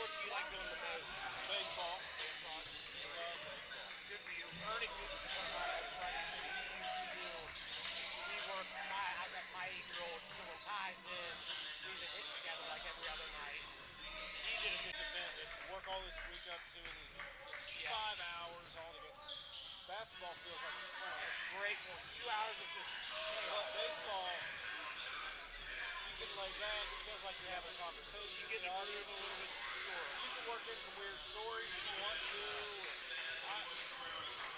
sport do you like doing the most? Baseball. Baseball. I love baseball. Good for you. Ernie, one of my best friends, he used to do, we work, I got my 8-year-old several ties in. We would hit together like every other night. He did a good Event. It's work all this week up to, and it's 5 hours all together. Basketball feels like a sprint. It's great. 2 hours of just But baseball, you can lay back. It feels like you're having a you conversation. get The to move audience. a little bit sure. You can work in some weird stories if you want to.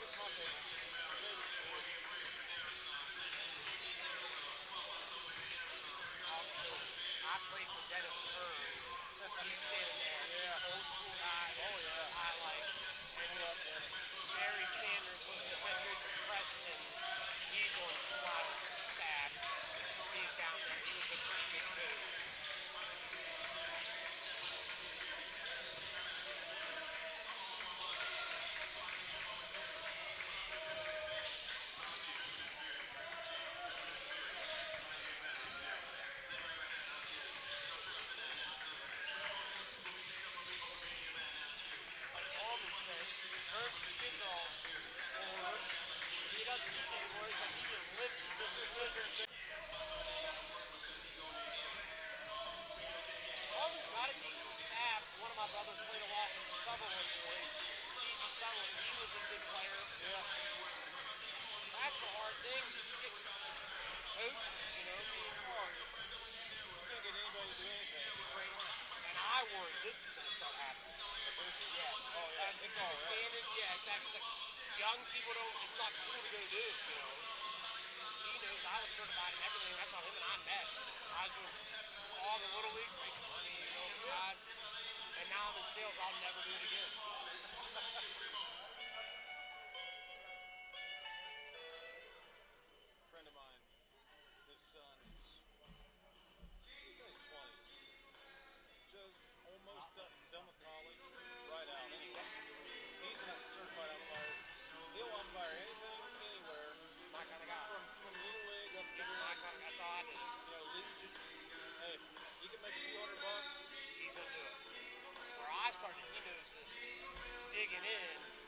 It's my favorite sport. Also, I played for Dennis Curry. He's standing there. Yeah. Old school guy. Oh yeah. I like. And Barry Sanders was the Patriots freshman. He's on Squad's staff. He's down there. He was a pretty good coach. Like Auburn said, Herb's kids are all older. He doesn't eat anymore. He's like, he just lives just a scissor. Auburn's got a decent staff. One of my brothers played a lot in Sutherland boys. Stevie Sutherland, he was a good player. Yeah. That's the hard thing. You get coached, you know. You can't get anybody to do anything. Great. And I worry this is going to start happening. Yes. Oh yeah. It's all right. Standard, yeah, exactly. Like, young people don't, it's not cool to go do this, you know. He knows I was certified and everything. That's how him and I met. I was doing all the little leagues, making money, you know, beside. And now I'm in sales. I'll never do it again. A friend of mine, his son, he's in his 20s, just almost done with college, right out anyway. He's a certified umpire. He'll umpire anything, anywhere, My kind of guy. from little league up to My kind of, that's all I do. legion. Hey, you can make a few $100. He's going to do it. Where I started, he knows this, digging in.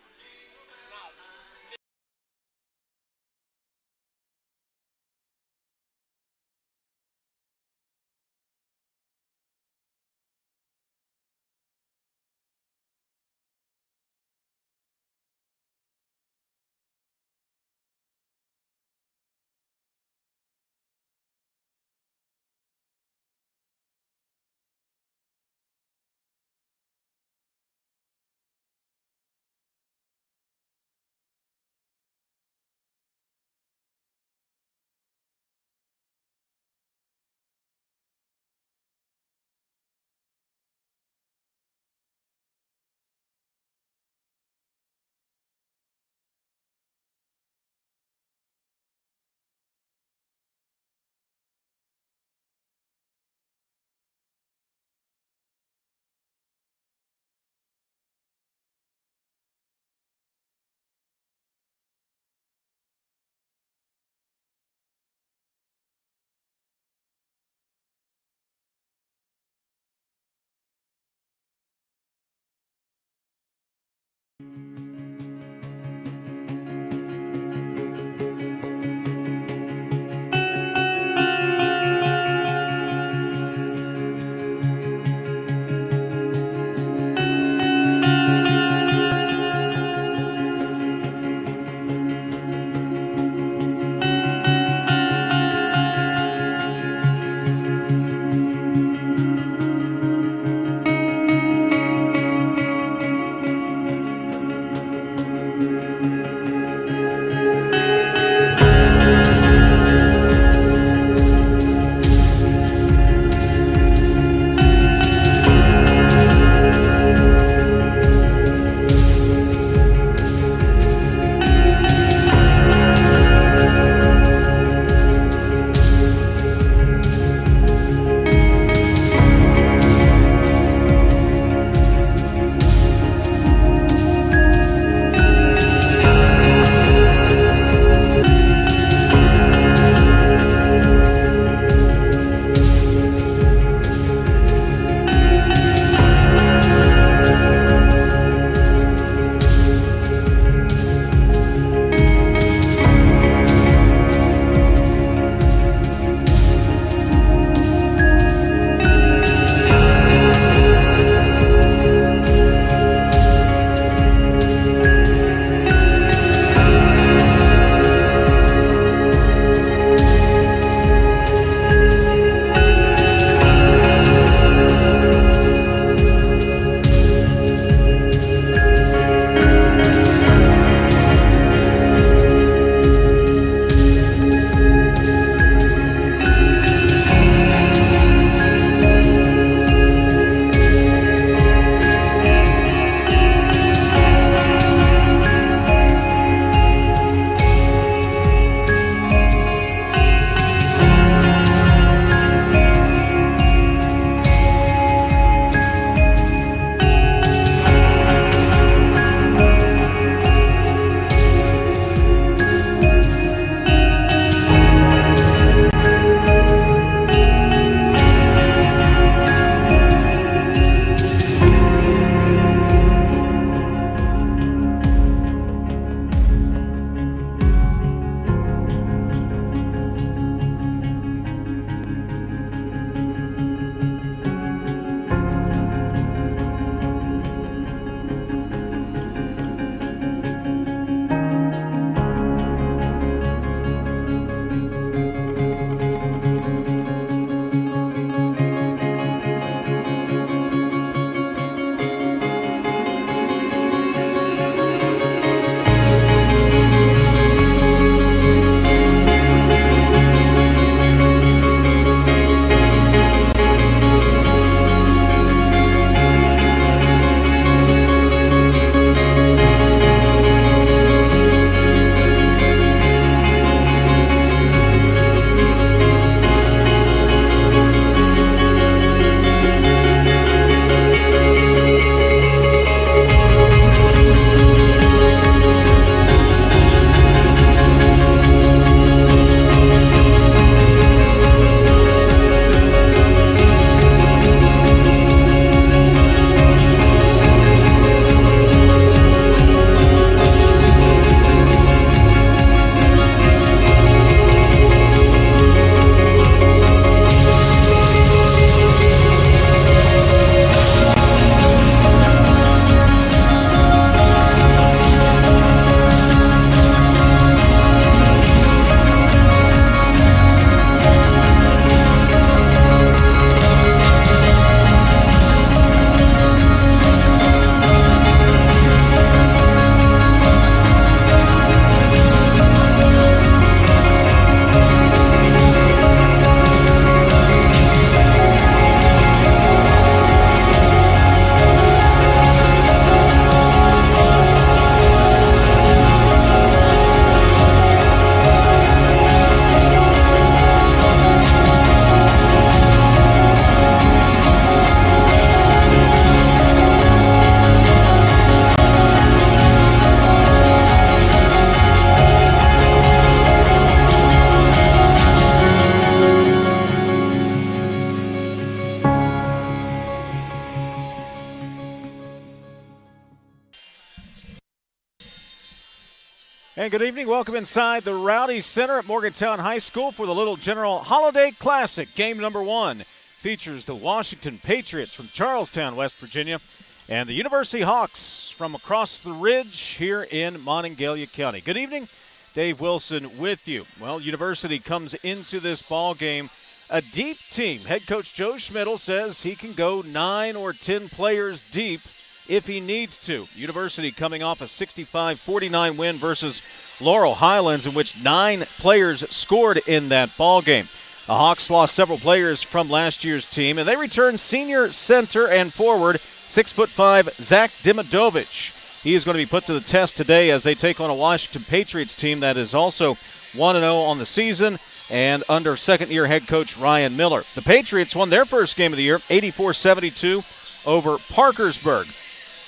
And good evening. Welcome inside the Rowdy Center at Morgantown High School for the Little General Holiday Classic. Game number 1 features the Washington Patriots from Charlestown, West Virginia, and the University Hawks from across the ridge here in Monongalia County. Good evening. Dave Wilson with you. Well, University comes into this ball game a deep team. Head coach Joe Schmidl says he can go 9 or 10 players deep if he needs to. University coming off a 65-49 win versus Laurel Highlands, in which 9 players scored in that ball game. The Hawks lost several players from last year's team, and they returned senior center and forward 6'5" Zach Dimidovich. He is going to be put to the test today as they take on a Washington Patriots team that is also 1-0 on the season and under second-year head coach Ryan Miller. The Patriots won their first game of the year, 84-72 over Parkersburg.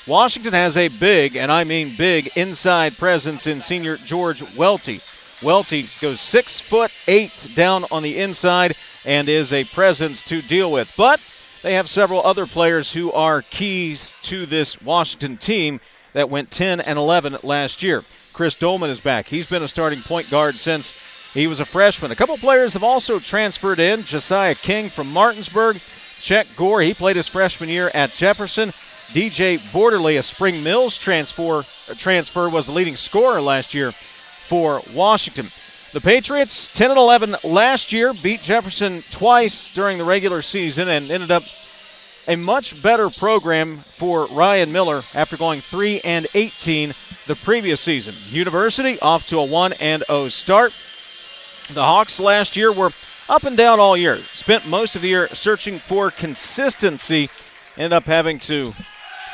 Washington has a big, and I mean big, inside presence in senior George Welty. Welty goes 6'8" down on the inside and is a presence to deal with. But they have several other players who are keys to this Washington team that went 10-11 last year. Chris Dolman is back. He's been a starting point guard since he was a freshman. A couple players have also transferred in. Josiah King from Martinsburg. Chet Gore, he played his freshman year at Jefferson. DJ Borderly, a Spring Mills transfer, was the leading scorer last year for Washington. The Patriots, 10-11 last year, beat Jefferson twice during the regular season and ended up a much better program for Ryan Miller after going 3-18 the previous season. University off to a 1-0 start. The Hawks last year were up and down all year. Spent most of the year searching for consistency. Ended up having to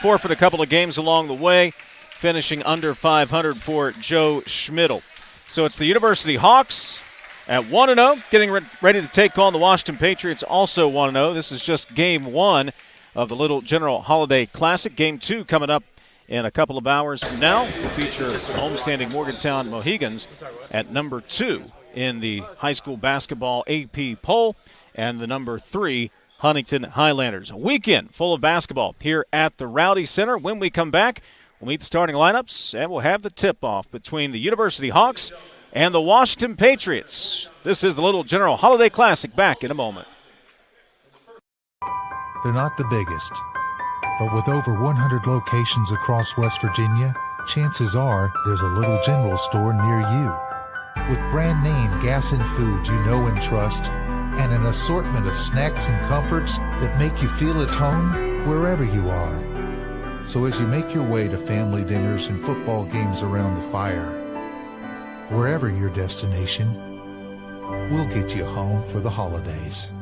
forfeit a couple of games along the way, finishing under 500 for Joe Schmidl. So it's the University Hawks at 1-0, getting ready to take on the Washington Patriots, also 1-0. This is just game 1 of the Little General Holiday Classic. Game 2 coming up in a couple of hours from now. Will feature the homestanding Morgantown Mohegans at number 2 in the high school basketball AP poll, and the number 3 Huntington Highlanders. A weekend full of basketball here at the Rowdy Center. When we come back, we'll meet the starting lineups, and we'll have the tip-off between the University Hawks and the Washington Patriots. This is the Little General Holiday Classic. Back in a moment. They're not the biggest, but with over 100 locations across West Virginia, chances are there's a Little General store near you. With brand name gas and food you know and trust, and an assortment of snacks and comforts that make you feel at home wherever you are. So as you make your way to family dinners and football games around the fire, wherever your destination, we'll get you home for the holidays.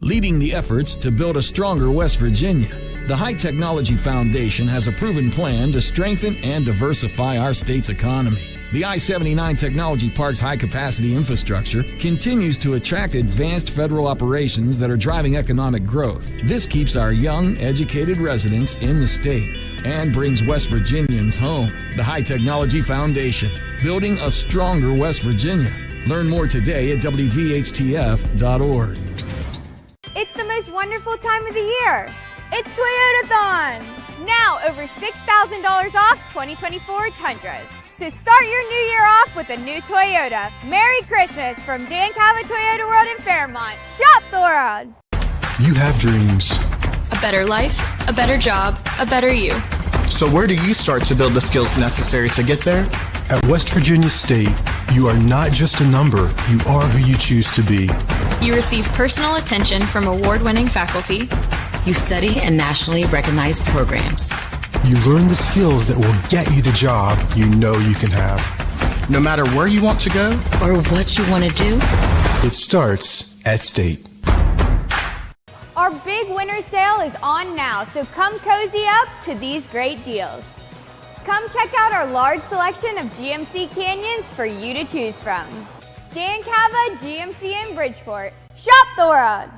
Leading the efforts to build a stronger West Virginia, the High Technology Foundation has a proven plan to strengthen and diversify our state's economy. The I-79 Technology Park's high-capacity infrastructure continues to attract advanced federal operations that are driving economic growth. This keeps our young, educated residents in the state and brings West Virginians home. The High Technology Foundation, building a stronger West Virginia. Learn more today at WVHTF.org. It's the most wonderful time of the year. It's Toyotathon! Now over $6,000 off 2024 Tundras. So start your new year off with a new Toyota. Merry Christmas from Dan Calvin Toyota World in Fairmont. Shop the world! You have dreams. A better life, a better job, a better you. So where do you start to build the skills necessary to get there? At West Virginia State, you are not just a number, you are who you choose to be. You receive personal attention from award-winning faculty. You study in nationally recognized programs. You learn the skills that will get you the job you know you can have. No matter where you want to go or what you want to do, it starts at State. Our big winter sale is on now, so come cozy up to these great deals. Come check out our large selection of GMC Canyons for you to choose from. Dan Cava GMC in Bridgeport. Shop the world!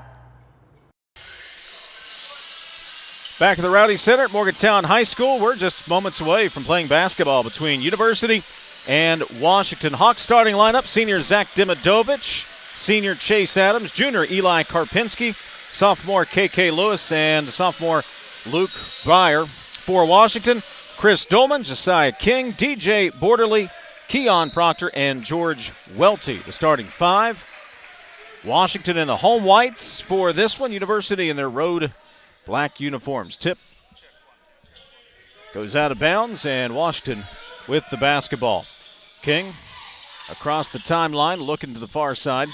Back at the Rowdy Center at Morgantown High School. We're just moments away from playing basketball between University and Washington. Hawks starting lineup, senior Zach Dimidovich, senior Chase Adams, junior Eli Karpinski, sophomore KK Lewis, and sophomore Luke Breyer. For Washington, Chris Dolman, Josiah King, DJ Borderly, Keon Proctor, and George Welty, the starting five. Washington in the home whites for this one. University in their road black uniforms. Tip goes out of bounds, and Washington with the basketball. King across the timeline, looking to the far side.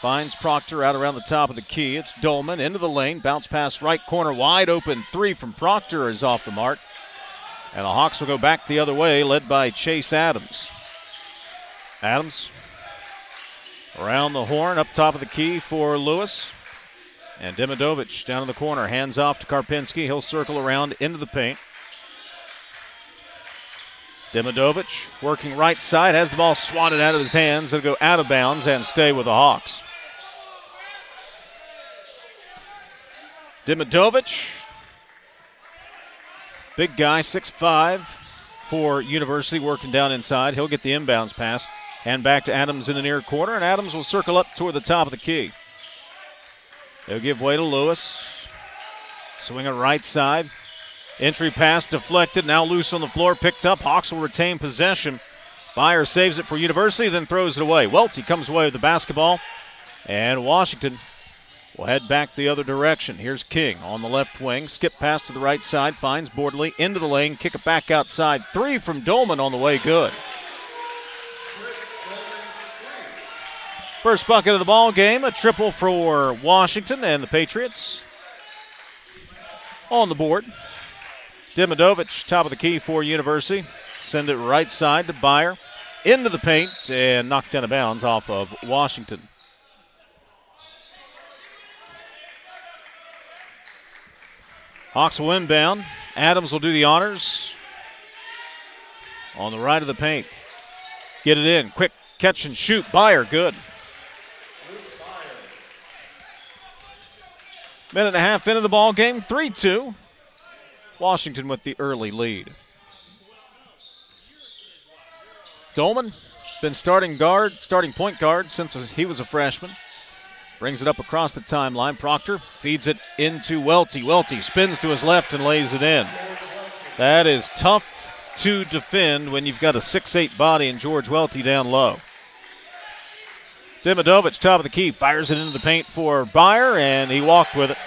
Finds Proctor out around the top of the key. It's Dolman into the lane. Bounce pass right corner, wide open three from Proctor is off the mark. And the Hawks will go back the other way, led by Chase Adams. Adams around the horn, up top of the key for Lewis. And Demidovich down in the corner, hands off to Karpinski. He'll circle around into the paint. Demidovich working right side, has the ball swatted out of his hands. It'll go out of bounds and stay with the Hawks. Demidovich, big guy, 6'5", for University, working down inside. He'll get the inbounds pass. And back to Adams in the near corner, and Adams will circle up toward the top of the key. They'll give way to Lewis. Swing it right side. Entry pass deflected, now loose on the floor, picked up. Hawks will retain possession. Byer saves it for University, then throws it away. Welty comes away with the basketball, and Washington will head back the other direction. Here's King on the left wing. Skip pass to the right side, finds Borderly into the lane, kick it back outside. Three from Dolman on the way, good. First bucket of the ball game, a triple for Washington, and the Patriots on the board. Demidovich, top of the key for University. Send it right side to Byer. Into the paint and knocked out of bounds off of Washington. Hawks will inbound. Adams will do the honors. On the right of the paint. Get it in. Quick catch and shoot. Byer, good. Minute and a half into the ball game. 3-2. Washington with the early lead. Dolman been starting point guard since he was a freshman. Brings it up across the timeline. Proctor feeds it into Welty. Welty spins to his left and lays it in. That is tough to defend when you've got a 6'8" body and George Welty down low. Demidovich, top of the key, fires it into the paint for Byer, and he walked with it.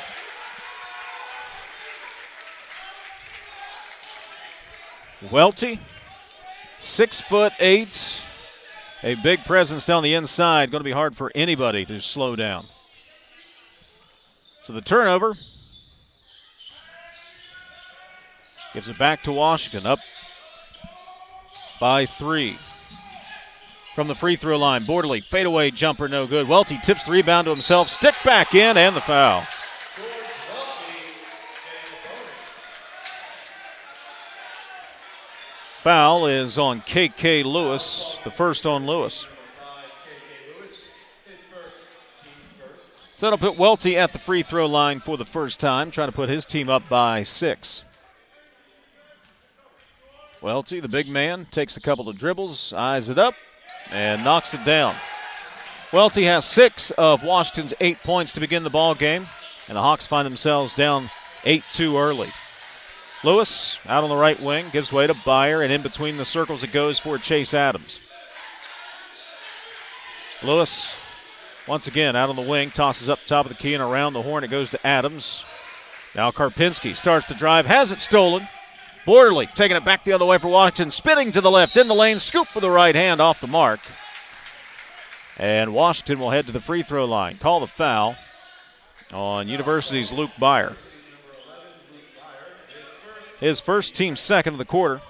Welty, 6'8", a big presence down the inside. Going to be hard for anybody to slow down. So the turnover gives it back to Washington, up by 3. From the free throw line, Borderly, fadeaway jumper, no good. Welty tips the rebound to himself, stick back in, and the foul. Foul is on KK Lewis, the first on Lewis. So that'll put Welty at the free throw line for the first time, trying to put his team up by 6. Welty, the big man, takes a couple of dribbles, eyes it up, and knocks it down. Welty has 6 of Washington's 8 points to begin the ball game, and the Hawks find themselves down 8-2 early. Lewis out on the right wing, gives way to Byer, and in between the circles it goes for Chase Adams. Lewis, once again, out on the wing, tosses up top of the key and around the horn it goes to Adams. Now Karpinski starts to drive, has it stolen. Borderly taking it back the other way for Washington, spinning to the left, in the lane, scoop with the right hand off the mark. And Washington will head to the free throw line. Call the foul on University's Luke Byer. His first, team second of the quarter.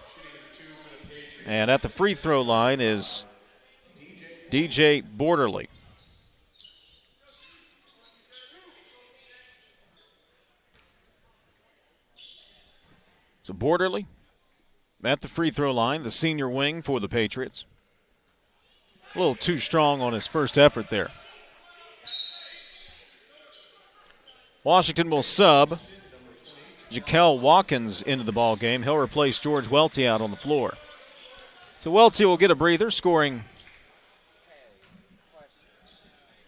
And at the free throw line is DJ Borderly. So Borderly at the free throw line, the senior wing for the Patriots. A little too strong on his first effort there. Washington will sub Jaquel Watkins into the ball game. He'll replace George Welty out on the floor. So Welty will get a breather, scoring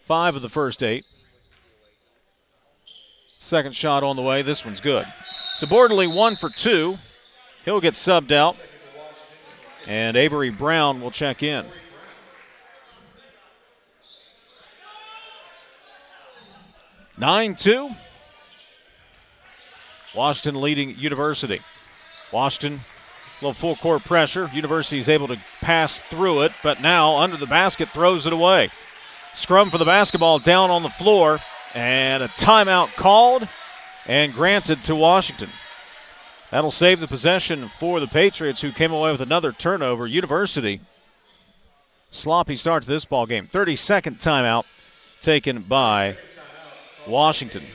5 of the first 8. Second shot on the way. This one's good. So Borderly 1 for 2. He'll get subbed out, and Avery Brown will check in. (9-2). Washington leading University. Washington, a little full court pressure. University is able to pass through it, but now under the basket throws it away. Scrum for the basketball down on the floor, and a timeout called and granted to Washington. That'll save the possession for the Patriots, who came away with another turnover. University, sloppy start to this ball game. 32nd timeout taken by Washington.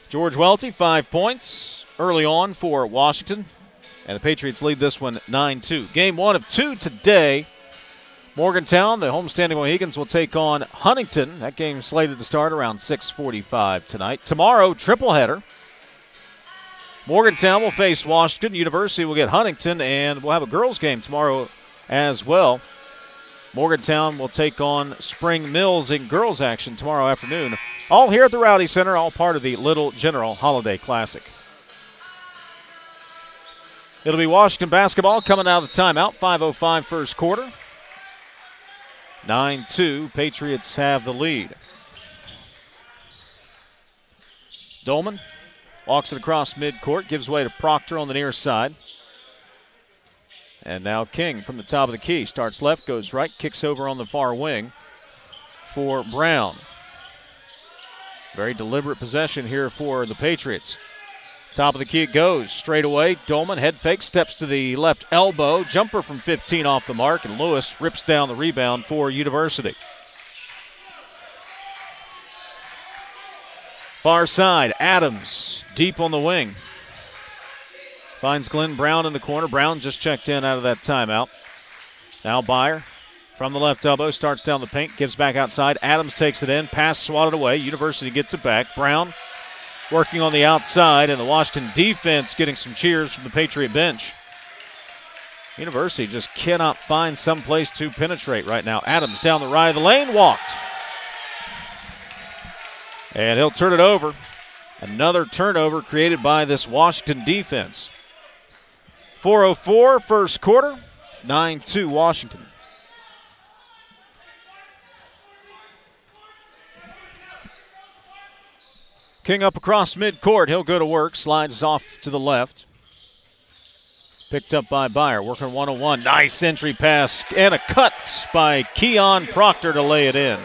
George Welty, 5 points early on for Washington, and the Patriots lead this one 9-2. Game 1 of 2 today. Morgantown, the homestanding Mohegans, will take on Huntington. That game slated to start around 6:45 tonight. Tomorrow, triple header. Morgantown will face Washington. University will get Huntington, and we'll have a girls' game tomorrow as well. Morgantown will take on Spring Mills in girls' action tomorrow afternoon. All here at the Rowdy Center, all part of the Little General Holiday Classic. It'll be Washington basketball coming out of the timeout. 5:05 first quarter. 9-2, Patriots have the lead. Dolman walks it across midcourt, gives way to Proctor on the near side. And now King from the top of the key. Starts left, goes right, kicks over on the far wing for Brown. Very deliberate possession here for the Patriots. Top of the key it goes. Straight away, Dolman, head fake, steps to the left elbow. Jumper from 15 off the mark, and Lewis rips down the rebound for University. Far side, Adams, deep on the wing. Finds Glenn Brown in the corner. Brown just checked in out of that timeout. Now Byer from the left elbow, starts down the paint, gives back outside. Adams takes it in, pass swatted away. University gets it back. Brown working on the outside, and the Washington defense getting some cheers from the Patriot bench. University just cannot find some place to penetrate right now. Adams down the right of the lane, walked. And he'll turn it over. Another turnover created by this Washington defense. 4:04 first quarter, 9-2 Washington. King up across midcourt. He'll go to work. Slides off to the left. Picked up by Byer. Working one-on-one. Nice entry pass. And a cut by Keon Proctor to lay it in.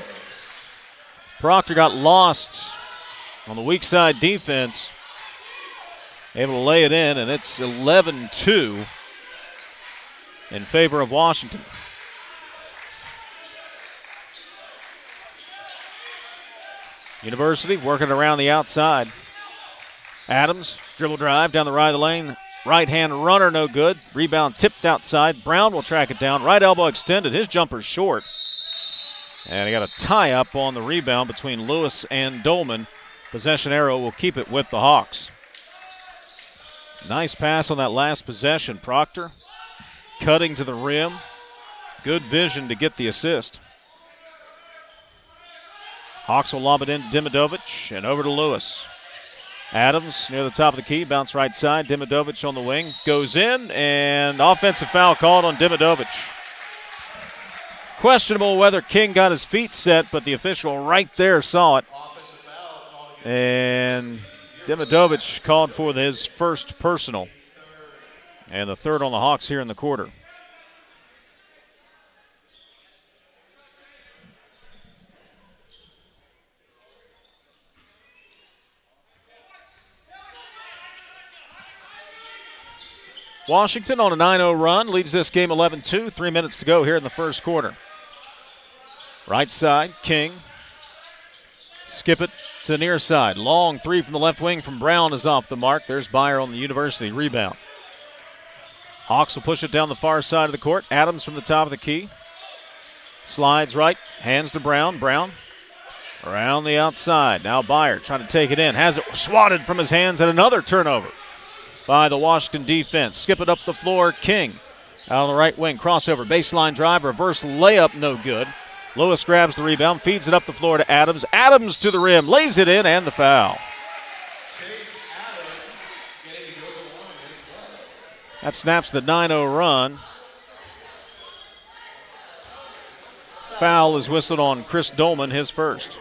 Proctor got lost on the weak side defense. Able to lay it in, and it's 11-2 in favor of Washington. University working around the outside. Adams, dribble drive down the right of the lane. Right-hand runner, no good. Rebound tipped outside. Brown will track it down. Right elbow extended. His jumper's short. And he got a tie-up on the rebound between Lewis and Dolman. Possession arrow will keep it with the Hawks. Nice pass on that last possession. Proctor cutting to the rim. Good vision to get the assist. Hawks will lob it into Dimidovic and over to Lewis. Adams near the top of the key, bounce right side. Dimidovic on the wing, goes in, and offensive foul called on Dimidovic. Questionable whether King got his feet set, but the official right there saw it. And Dimidovic called for his first personal, and the third on the Hawks here in the quarter. Washington on a 9-0 run, leads this game 11-2. 3 minutes to go here in the first quarter. Right side, King. Skip it to the near side. Long three from the left wing from Brown is off the mark. There's Byer on the University rebound. Hawks will push it down the far side of the court. Adams from the top of the key. Slides right, hands to Brown. Brown around the outside. Now Byer trying to take it in. Has it swatted from his hands, and another turnover by the Washington defense. Skip it up the floor. King out on the right wing. Crossover, baseline drive, reverse layup, no good. Lewis grabs the rebound, feeds it up the floor to Adams. Adams to the rim, lays it in, and the foul. That snaps the 9-0 run. Foul is whistled on Chris Dolman, his first.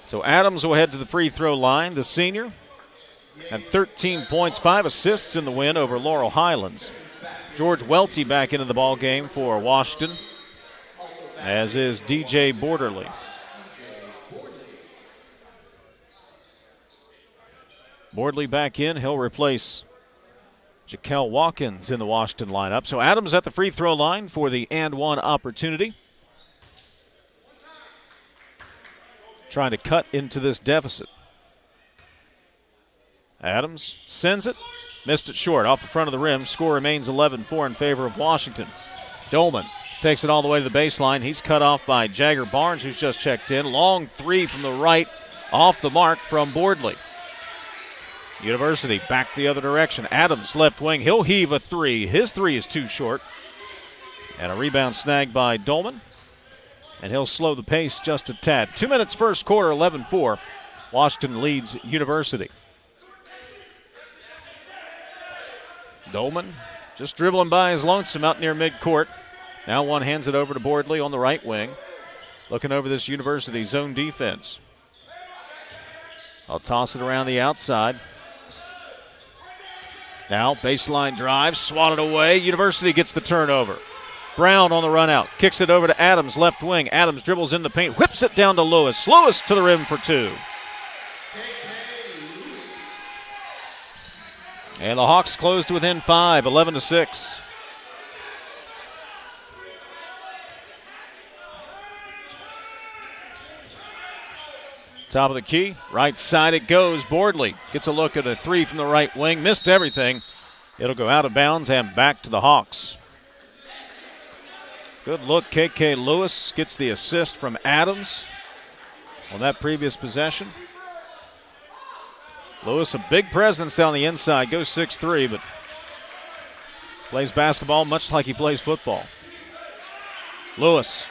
So Adams will head to the free throw line. The senior had 13 points, 5 assists in the win over Laurel Highlands. George Welty back into the ball game for Washington, as is DJ Borderly. Bordley back in. He'll replace Jaquel Watkins in the Washington lineup. So Adams at the free throw line for the and one opportunity. Trying to cut into this deficit. Adams sends it. Missed it short off the front of the rim. Score remains 11-4 in favor of Washington. Dolman takes it all the way to the baseline. He's cut off by Jagger Barnes, who's just checked in. Long three from the right, off the mark from Bordley. University back the other direction. Adams left wing. He'll heave a three. His three is too short. And a rebound snag by Dolman. And he'll slow the pace just a tad. 2 minutes first quarter, 11-4. Washington leads University. Dolman just dribbling by his lonesome out near midcourt. Now one hands it over to Bordley on the right wing. Looking over this University zone defense. I'll toss it around the outside. Now baseline drive, swatted away. University gets the turnover. Brown on the run out. Kicks it over to Adams, left wing. Adams dribbles in the paint, whips it down to Lewis. Lewis to the rim for two. And the Hawks close to within 5, 11-6. Top of the key, right side it goes. Bordley gets a look at a three from the right wing. Missed everything. It'll go out of bounds and back to the Hawks. Good look. KK Lewis gets the assist from Adams on that previous possession. Lewis, a big presence down the inside, goes 6'3", but plays basketball much like he plays football. Lewis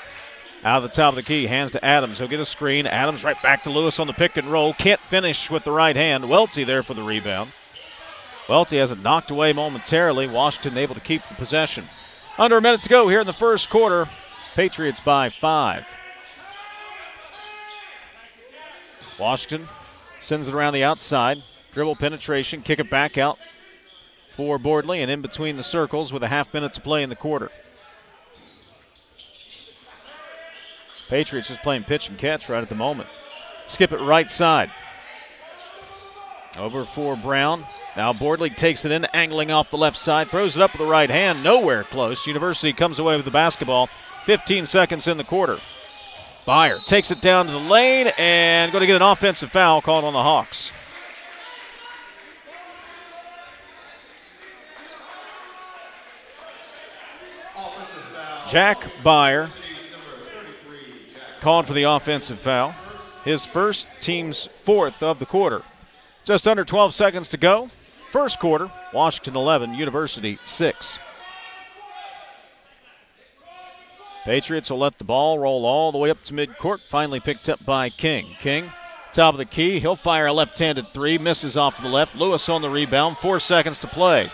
out of the top of the key, hands to Adams. He'll get a screen. Adams right back to Lewis on the pick and roll. Can't finish with the right hand. Welty there for the rebound. Welty has it knocked away momentarily. Washington able to keep the possession. Under a minute to go here in the first quarter. Patriots by 5. Washington sends it around the outside. Dribble penetration, kick it back out for Bordley, and in between the circles with a half minute to play in the quarter. Patriots just playing pitch and catch right at the moment. Skip it right side. Over for Brown. Now Bordley takes it in, angling off the left side, throws it up with the right hand, nowhere close. University comes away with the basketball. 15 seconds in the quarter. Byer takes it down to the lane and going to get an offensive foul called on the Hawks. Jack Byer called for the offensive foul. His first, team's fourth of the quarter. Just under 12 seconds to go. First quarter, Washington 11, University 6. Patriots will let the ball roll all the way up to midcourt. Finally picked up by King. King, top of the key. He'll fire a left-handed three. Misses off to the left. Lewis on the rebound. 4 seconds to play.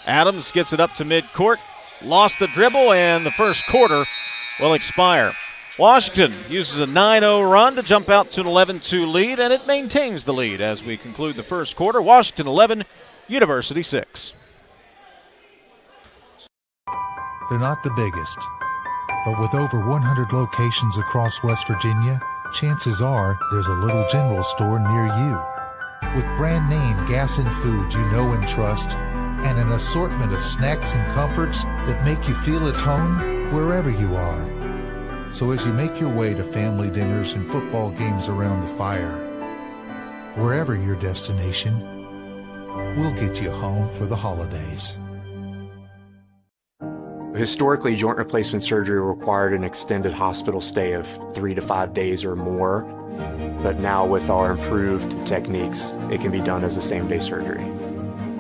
Adams gets it up to midcourt. Lost the dribble, and the first quarter will expire. Washington uses a 9-0 run to jump out to an 11-2 lead, and it maintains the lead as we conclude the first quarter. Washington 11, University 6. They're not the biggest, but with over 100 locations across West Virginia, chances are there's a little general store near you. With brand name gas and food you know and trust, and an assortment of snacks and comforts that make you feel at home wherever you are. So as you make your way to family dinners and football games around the fire, wherever your destination, we'll get you home for the holidays. Historically, joint replacement surgery required an extended hospital stay of 3 to 5 days or more. But now with our improved techniques, it can be done as a same-day surgery.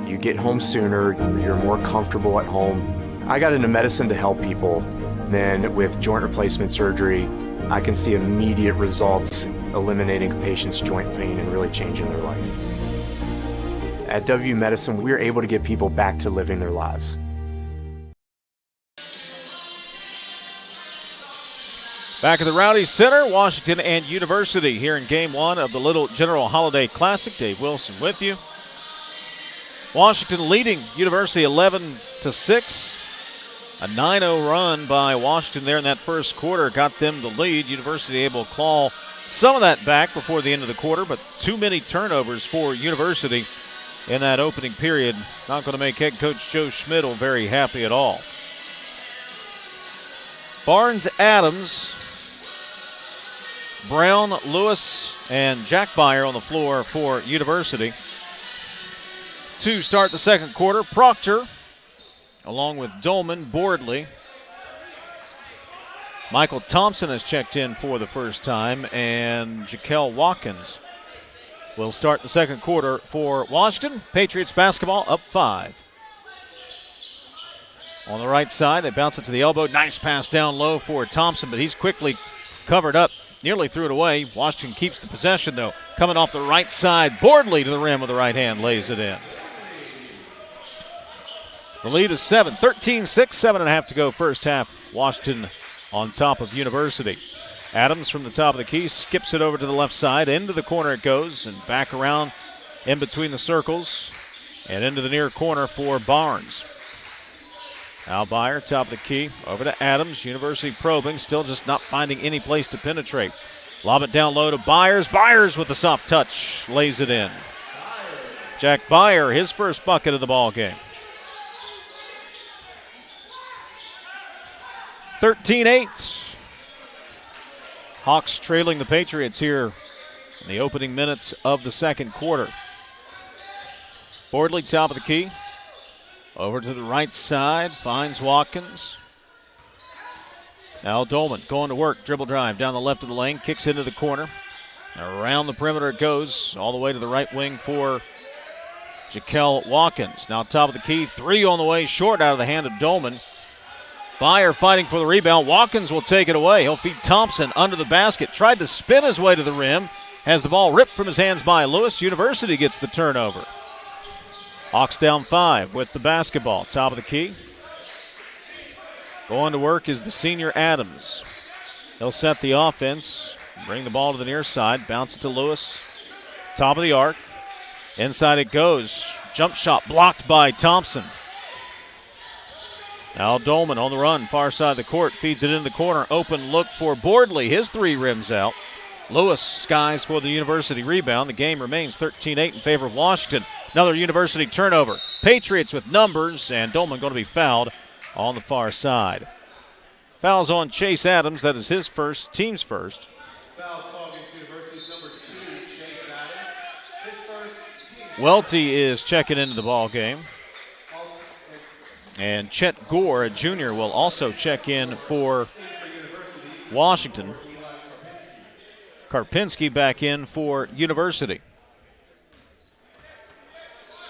You get home sooner, you're more comfortable at home. I got into medicine to help people. Then with joint replacement surgery, I can see immediate results eliminating a patient's joint pain and really changing their life. At W Medicine, we're able to get people back to living their lives. Back at the Rowdy Center, Washington and University here in Game 1 of the Little General Holiday Classic. Dave Wilson with you. Washington leading University 11-6. A 9-0 run by Washington there in that first quarter got them the lead. University able to claw some of that back before the end of the quarter, but too many turnovers for University in that opening period. Not going to make head coach Joe Schmidl very happy at all. Barnes, Adams, Brown, Lewis, and Jack Byer on the floor for University. To start the second quarter, Proctor, along with Dolman, Bordley. Michael Thompson has checked in for the first time, and Jaquel Watkins will start the second quarter for Washington. Patriots basketball up 5. On the right side, they bounce it to the elbow. Nice pass down low for Thompson, but he's quickly covered up. Nearly threw it away. Washington keeps the possession, though. Coming off the right side, Bordley to the rim with the right hand, lays it in. The lead is 7, 13-6, 7.5 to go first half. Washington on top of University. Adams from the top of the key skips it over to the left side. Into the corner it goes and back around in between the circles and into the near corner for Barnes. Al Byer, top of the key, over to Adams. University probing, still just not finding any place to penetrate. Lob it down low to Byers. Byers with the soft touch, lays it in. Jack Byer, his first bucket of the ball game. 13-8. Hawks trailing the Patriots here in the opening minutes of the second quarter. Bordley, top of the key. Over to the right side, finds Watkins. Now Dolman going to work, dribble drive down the left of the lane, kicks into the corner. Around the perimeter it goes, all the way to the right wing for Jaquel Watkins. Now top of the key, 3 on the way, short out of the hand of Dolman. Byer fighting for the rebound. Watkins will take it away. He'll feed Thompson under the basket. Tried to spin his way to the rim. Has the ball ripped from his hands by Lewis. University gets the turnover. Hawks down 5 with the basketball. Top of the key. Going to work is the senior Adams. He'll set the offense. Bring the ball to the near side. Bounce it to Lewis. Top of the arc. Inside it goes. Jump shot blocked by Thompson. Now Dolman on the run, far side of the court, feeds it into the corner. Open look for Bordley. His 3 rims out. Lewis skies for the University rebound. The game remains 13-8 in favor of Washington. Another University turnover. Patriots with numbers, and Dolman going to be fouled on the far side. Fouls on Chase Adams. That is his first, team's first. Welty is checking into the ball game. And Chet Gore, a junior, will also check in for Washington. Karpinski back in for University.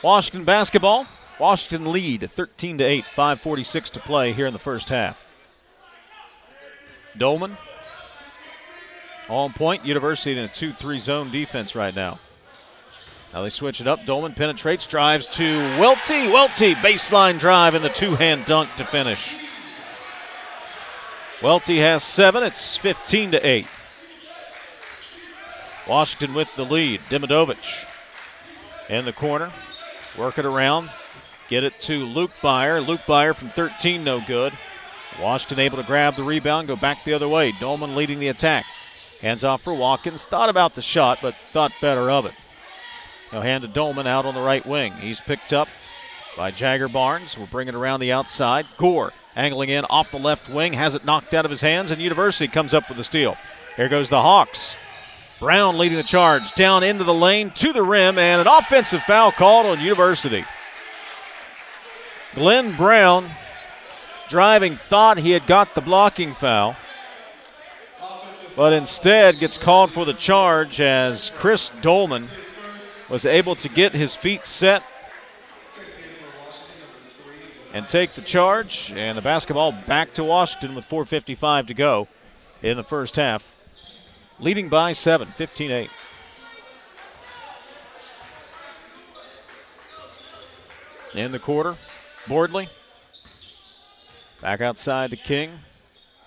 Washington basketball. Washington lead 13-8, 5:46 to play here in the first half. Dolman on point. University in a 2-3 zone defense right now. Now they switch it up. Dolman penetrates, drives to Welty. Welty, baseline drive and the two-hand dunk to finish. Welty has 7. It's 15-8. Washington with the lead. Dimidovich in the corner. Work it around. Get it to Luke Byer. Luke Byer from 13, no good. Washington able to grab the rebound, go back the other way. Dolman leading the attack. Hands off for Watkins. Thought about the shot, but thought better of it. Now hand to Dolman out on the right wing. He's picked up by Jagger Barnes. We'll bring it around the outside. Gore angling in off the left wing. Has it knocked out of his hands, and University comes up with the steal. Here goes the Hawks. Brown leading the charge. Down into the lane, to the rim, and an offensive foul called on University. Glenn Brown driving, thought he had got the blocking foul, but instead gets called for the charge as Chris Dolman was able to get his feet set and take the charge, and the basketball back to Washington with 4:55 to go in the first half. leading by 7, 15-8. In the quarter, Bordley. Back outside to King.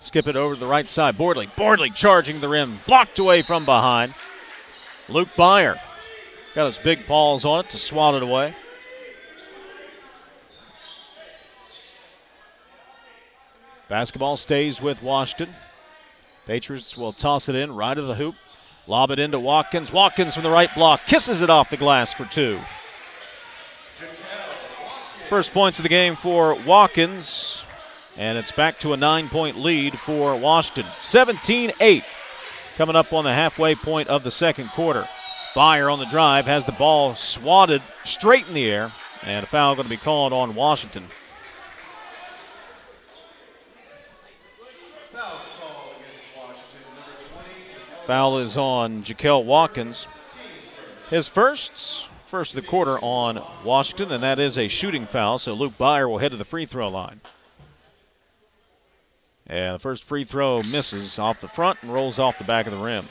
Skip it over to the right side. Bordley charging the rim. Blocked away from behind. Luke Byer got his big paws on it to swat it away. Basketball stays with Washington. Patriots will toss it in right of the hoop. Lob it into Watkins. Watkins from the right block. Kisses it off the glass for 2. First points of the game for Watkins. And it's back to a 9-point lead for Washington. 17-8 coming up on the halfway point of the second quarter. Byer on the drive has the ball swatted straight in the air. And a foul going to be called on Washington. Foul is on Jaquel Watkins. His first of the quarter on Washington, and that is a shooting foul, so Luke Byer will head to the free throw line. And the first free throw misses off the front and rolls off the back of the rim.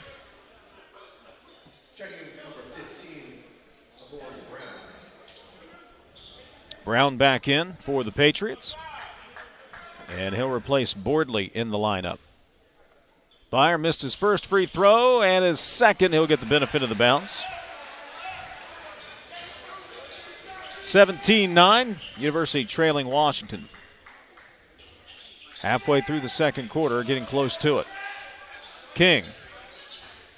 Brown back in for the Patriots, and he'll replace Bordley in the lineup. Byer missed his first free throw, and his second, he'll get the benefit of the bounce. 17-9, University trailing Washington. Halfway through the second quarter, getting close to it. King,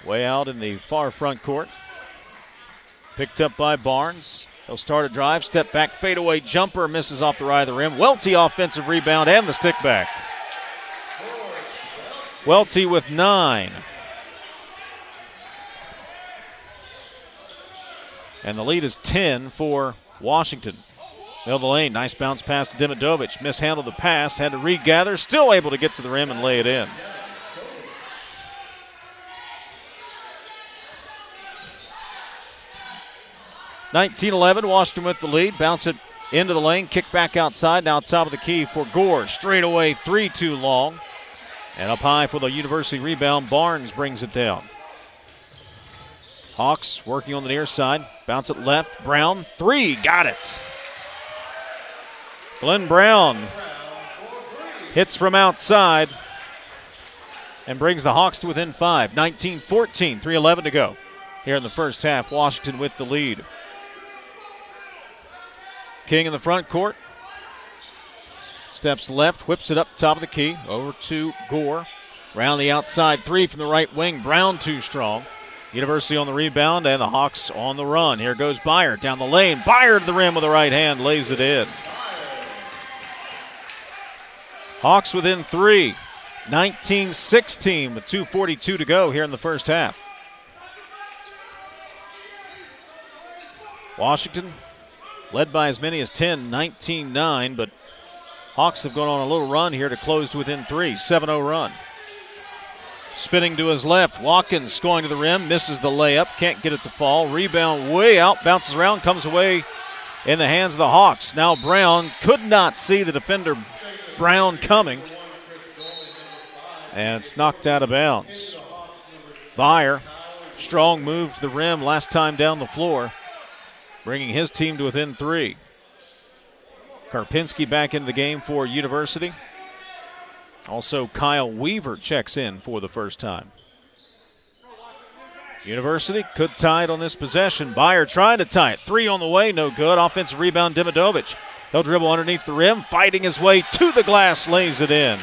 way out in the far front court. Picked up by Barnes. He'll start a drive, step back, fadeaway jumper, misses off the right of the rim. Welty offensive rebound and the stick back. Welty with 9. And the lead is 10 for Washington. Middle of the lane, nice bounce pass to Dimidovic. Mishandled the pass, had to regather, still able to get to the rim and lay it in. (19-11), Washington with the lead. Bounce it into the lane, kick back outside. Now top of the key for Gore. Straight away, 3 too long. And up high for the University rebound, Barnes brings it down. Hawks working on the near side. Bounce it left. Brown, 3, got it. Glenn Brown hits from outside and brings the Hawks to within 5. 19-14, 3:11 to go. Here in the first half, Washington with the lead. King in the front court. Steps left, whips it up top of the key. Over to Gore. Round the outside 3 from the right wing. Brown too strong. University on the rebound and the Hawks on the run. Here goes Byer down the lane. Byer to the rim with the right hand, lays it in. Hawks within 3. 19-16 with 2:42 to go here in the first half. Washington led by as many as 10, 19-9, but Hawks have gone on a little run here to close to within 3. 7-0 run. Spinning to his left. Watkins going to the rim. Misses the layup. Can't get it to fall. Rebound way out. Bounces around. Comes away in the hands of the Hawks. Now Brown could not see the defender Brown coming. And it's knocked out of bounds. Byer. Strong move to the rim last time down the floor. Bringing his team to within 3. Karpinski back into the game for University. Also, Kyle Weaver checks in for the first time. University could tie it on this possession. Byer trying to tie it. 3 on the way, no good. Offensive rebound, Dimidovic. He'll dribble underneath the rim, fighting his way to the glass, lays it in.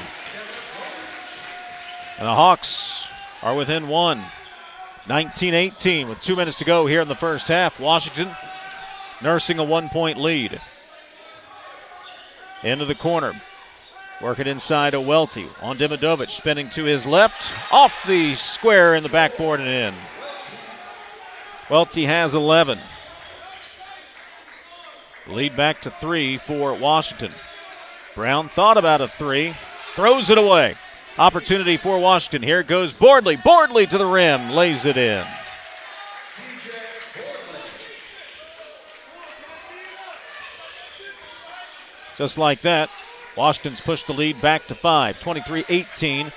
And the Hawks are within 1. 19-18 with 2 minutes to go here in the first half. Washington nursing a 1-point lead. Into the corner. Work it inside to Welty. On Dimidovic, spinning to his left. Off the square in the backboard and in. Welty has 11. Lead back to 3 for Washington. Brown thought about a 3. Throws it away. Opportunity for Washington. Here goes Bordley. Bordley to the rim. Lays it in. Just like that, Washington's pushed the lead back to 5. 23-18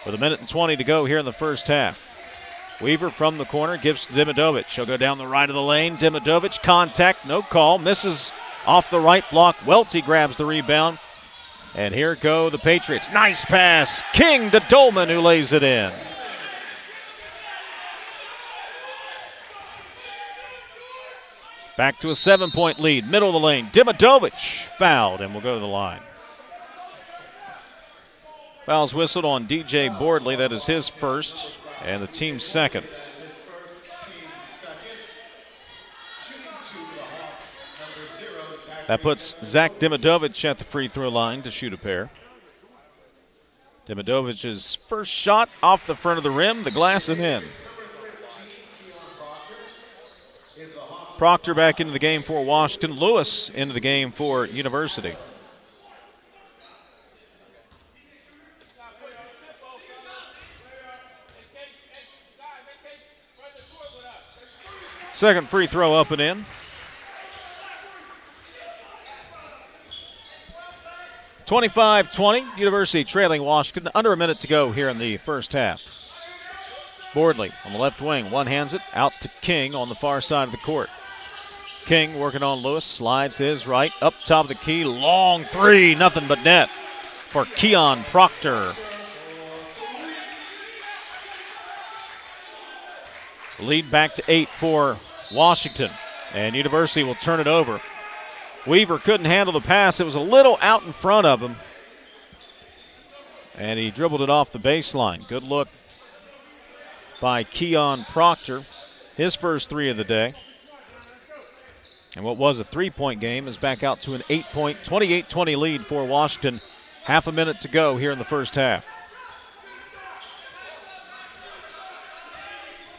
with 1:20 to go here in the first half. Weaver from the corner gives to Dimidovic. She'll go down the right of the lane. Dimidovic, contact, no call. Misses off the right block. Welty grabs the rebound. And here go the Patriots. Nice pass. King to Dolman, who lays it in. Back to a 7-point lead. Middle of the lane. Dimidovic fouled and will go to the line. Fouls whistled on DJ Bordley. That is his first and the team's second. That puts Zach Dimidovic at the free throw line to shoot a pair. Dimidovic's first shot off the front of the rim, the glass and in. Proctor back into the game for Washington. Lewis into the game for University. Second free throw up and in. 25-20, University trailing Washington. Under a minute to go here in the first half. Bordley on the left wing, one-hands it out to King on the far side of the court. King working on Lewis, slides to his right, up top of the key, long three, nothing but net for Keon Proctor. Lead back to 8 for Washington, and University will turn it over. Weaver couldn't handle the pass. It was a little out in front of him, and he dribbled it off the baseline. Good look by Keon Proctor, his first three of the day. And what was a three-point game is back out to an 8-point, 28-20 lead for Washington. Half a minute to go here in the first half.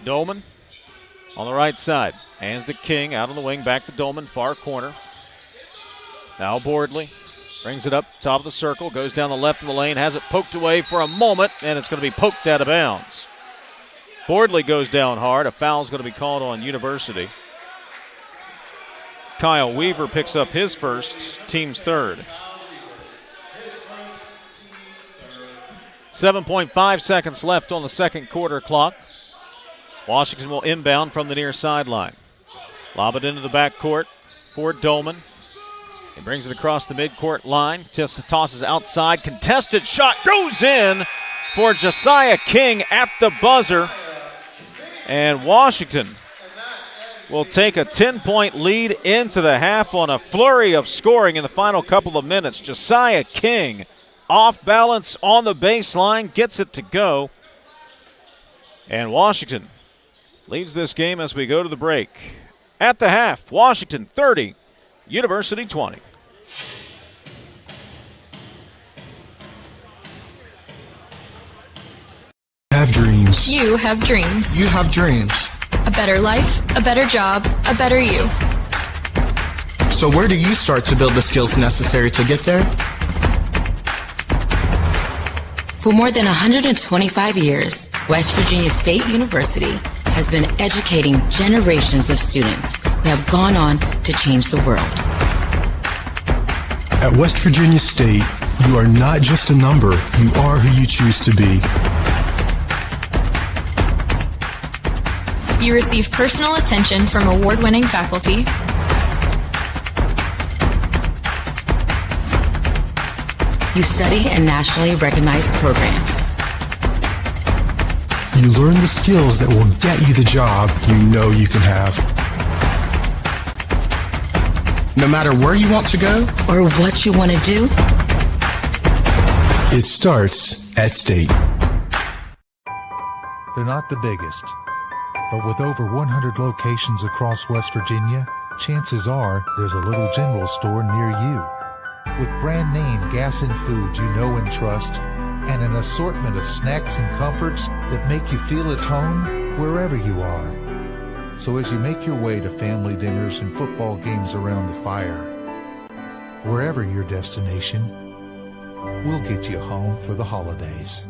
Dolman on the right side. Hands to King, out on the wing, back to Dolman, far corner. Now Bordley brings it up, top of the circle, goes down the left of the lane, has it poked away for a moment, and it's going to be poked out of bounds. Bordley goes down hard. A foul's going to be called on University. Kyle Weaver picks up his first, team's third. 7.5 seconds left on the second quarter clock. Washington will inbound from the near sideline. Lob it into the backcourt for Dolman. He brings it across the midcourt line, just tosses outside. Contested shot goes in for Josiah King at the buzzer. And Washington will take a 10-point lead into the half on a flurry of scoring in the final couple of minutes. Josiah King off balance on the baseline, gets it to go. And Washington leads this game as we go to the break. At the half, Washington 30, University 20. Have dreams. You have dreams. You have dreams. A better life, a better job, a better you. So where do you start to build the skills necessary to get there? For more than 125 years, West Virginia State University has been educating generations of students who have gone on to change the world. At West Virginia State, you are not just a number, you are who you choose to be. You receive personal attention from award-winning faculty. You study in nationally recognized programs. You learn the skills that will get you the job you know you can have. No matter where you want to go or what you want to do, it starts at State. They're not the biggest, but with over 100 locations across West Virginia, chances are there's a little general store near you. With brand name gas and food you know and trust, and an assortment of snacks and comforts that make you feel at home wherever you are. So as you make your way to family dinners and football games around the fire, wherever your destination, we'll get you home for the holidays.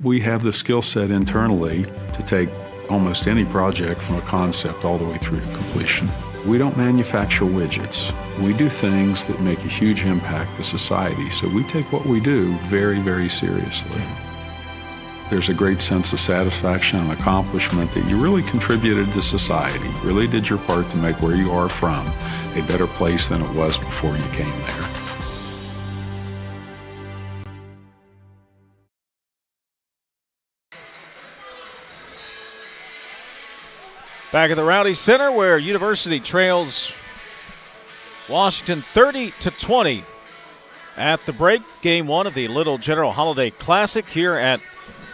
We have the skill set internally to take almost any project from a concept all the way through to completion. We don't manufacture widgets. We do things that make a huge impact to society, so we take what we do very, very seriously. There's a great sense of satisfaction and accomplishment that you really contributed to society, really did your part to make where you are from a better place than it was before you came there. Back at the Rowdy Center, where University trails Washington 30-20 at the break. Game 1 of the Little General Holiday Classic here at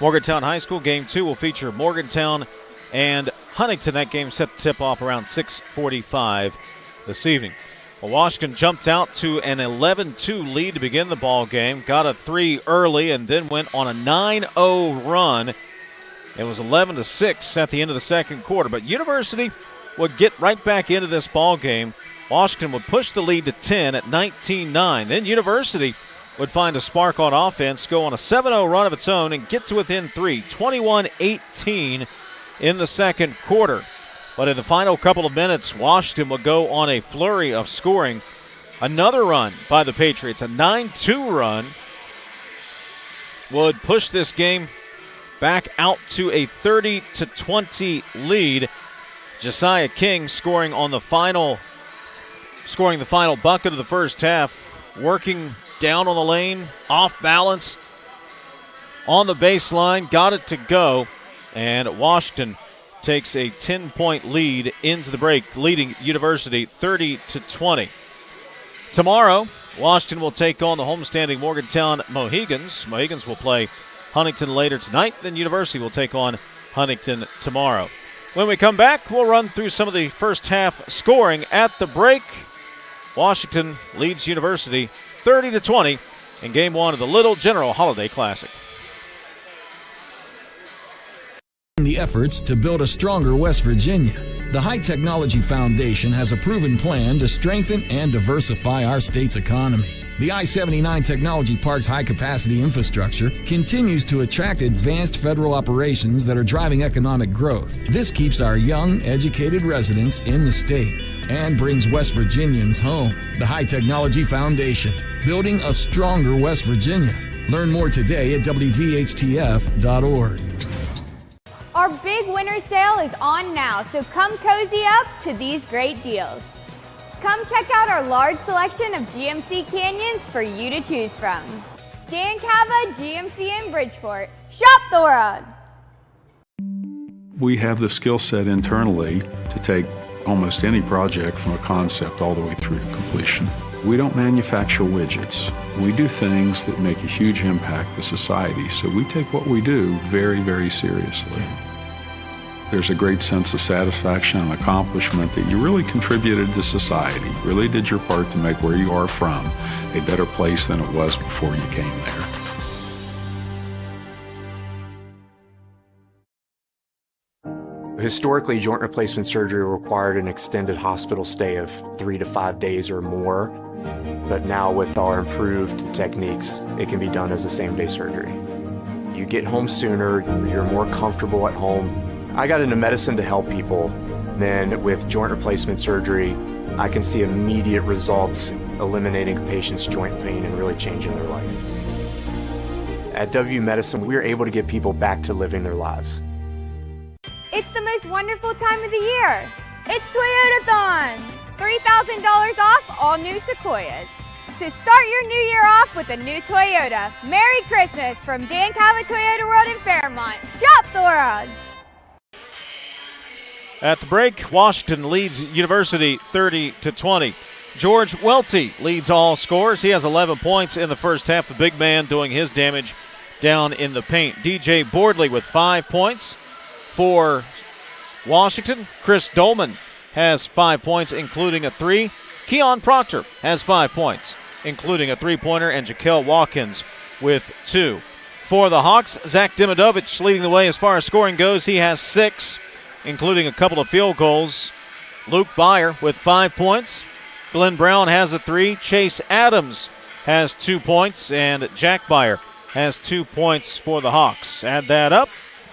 Morgantown High School. Game 2 will feature Morgantown and Huntington. That game set to tip off around 6:45 this evening. Well, Washington jumped out to an 11-2 lead to begin the ball game, got a 3 early, and then went on a 9-0 run. It was 11-6 at the end of the second quarter, but University would get right back into this ball game. Washington would push the lead to 10 at 19-9. Then University would find a spark on offense, go on a 7-0 run of its own, and get to within 3, 21-18 in the second quarter. But in the final couple of minutes, Washington would go on a flurry of scoring. Another run by the Patriots, a 9-2 run, would push this game back out to a 30-20 lead. Josiah King scoring the final bucket of the first half, working down on the lane, off balance, on the baseline, got it to go, and Washington takes a 10-point lead into the break, leading University 30-20. Tomorrow, Washington will take on the homestanding Morgantown Mohegans. Mohegans will play Huntington later tonight, then University will take on Huntington tomorrow. When we come back, we'll run through some of the first half scoring at the break. Washington leads University 30-20 in Game 1 of the Little General Holiday Classic. The efforts to build a stronger West Virginia, the High Technology Foundation has a proven plan to strengthen and diversify our state's economy. The I-79 Technology Park's high-capacity infrastructure continues to attract advanced federal operations that are driving economic growth. This keeps our young, educated residents in the state and brings West Virginians home. The High Technology Foundation, building a stronger West Virginia. Learn more today at WVHTF.org. Our big winter sale is on now, so come cozy up to these great deals. Come check out our large selection of GMC Canyons for you to choose from. Dan Cava, GMC in Bridgeport. Shop the world! We have the skill set internally to take almost any project from a concept all the way through to completion. We don't manufacture widgets. We do things that make a huge impact to society, so we take what we do very, very seriously. There's a great sense of satisfaction and accomplishment that you really contributed to society, really did your part to make where you are from a better place than it was before you came there. Historically, joint replacement surgery required an extended hospital stay of 3 to 5 days or more, but now with our improved techniques, it can be done as a same-day surgery. You get home sooner, you're more comfortable at home. I got into medicine to help people. Then with joint replacement surgery, I can see immediate results eliminating a patient's joint pain and really changing their life. At WV Medicine, we are able to get people back to living their lives. It's the most wonderful time of the year. It's Toyotathon! $3,000 off all new Sequoias. So start your new year off with a new Toyota. Merry Christmas from Dan Cava Toyota World in Fairmont. Shop the world! At the break, Washington leads University 30-20. George Welty leads all scorers. He has 11 points in the first half. The big man doing his damage down in the paint. DJ Boardley with 5 points for Washington. Chris Dolman has 5 points, including a 3. Keon Proctor has 5 points, including a 3-pointer, and Jaquel Watkins with 2. For the Hawks, Zach Dimidovich leading the way as far as scoring goes. He has 6, including a couple of field goals. Luke Byer with 5 points. Glenn Brown has a 3. Chase Adams has 2 points, and Jack Byer has 2 points for the Hawks. Add that up,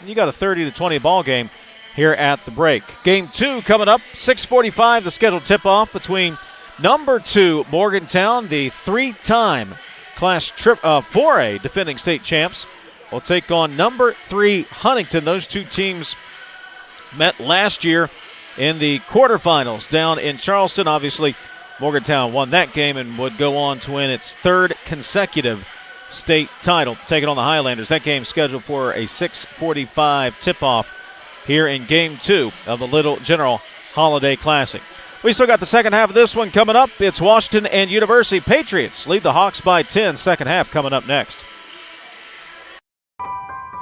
you got a 30-20 ball game here at the break. Game 2 coming up, 6:45, the scheduled tip-off between number 2 Morgantown, the 3-time Class 4A defending state champs, will take on number 3 Huntington. Those two teams met last year in the quarterfinals down in Charleston. Obviously, Morgantown won that game and would go on to win its 3rd consecutive state title, taking on the Highlanders. That game scheduled for a 6:45 tip-off here in Game 2 of the Little General Holiday Classic. We still got the second half of this one coming up. It's Washington and University. Patriots lead the Hawks by 10. Second half coming up next.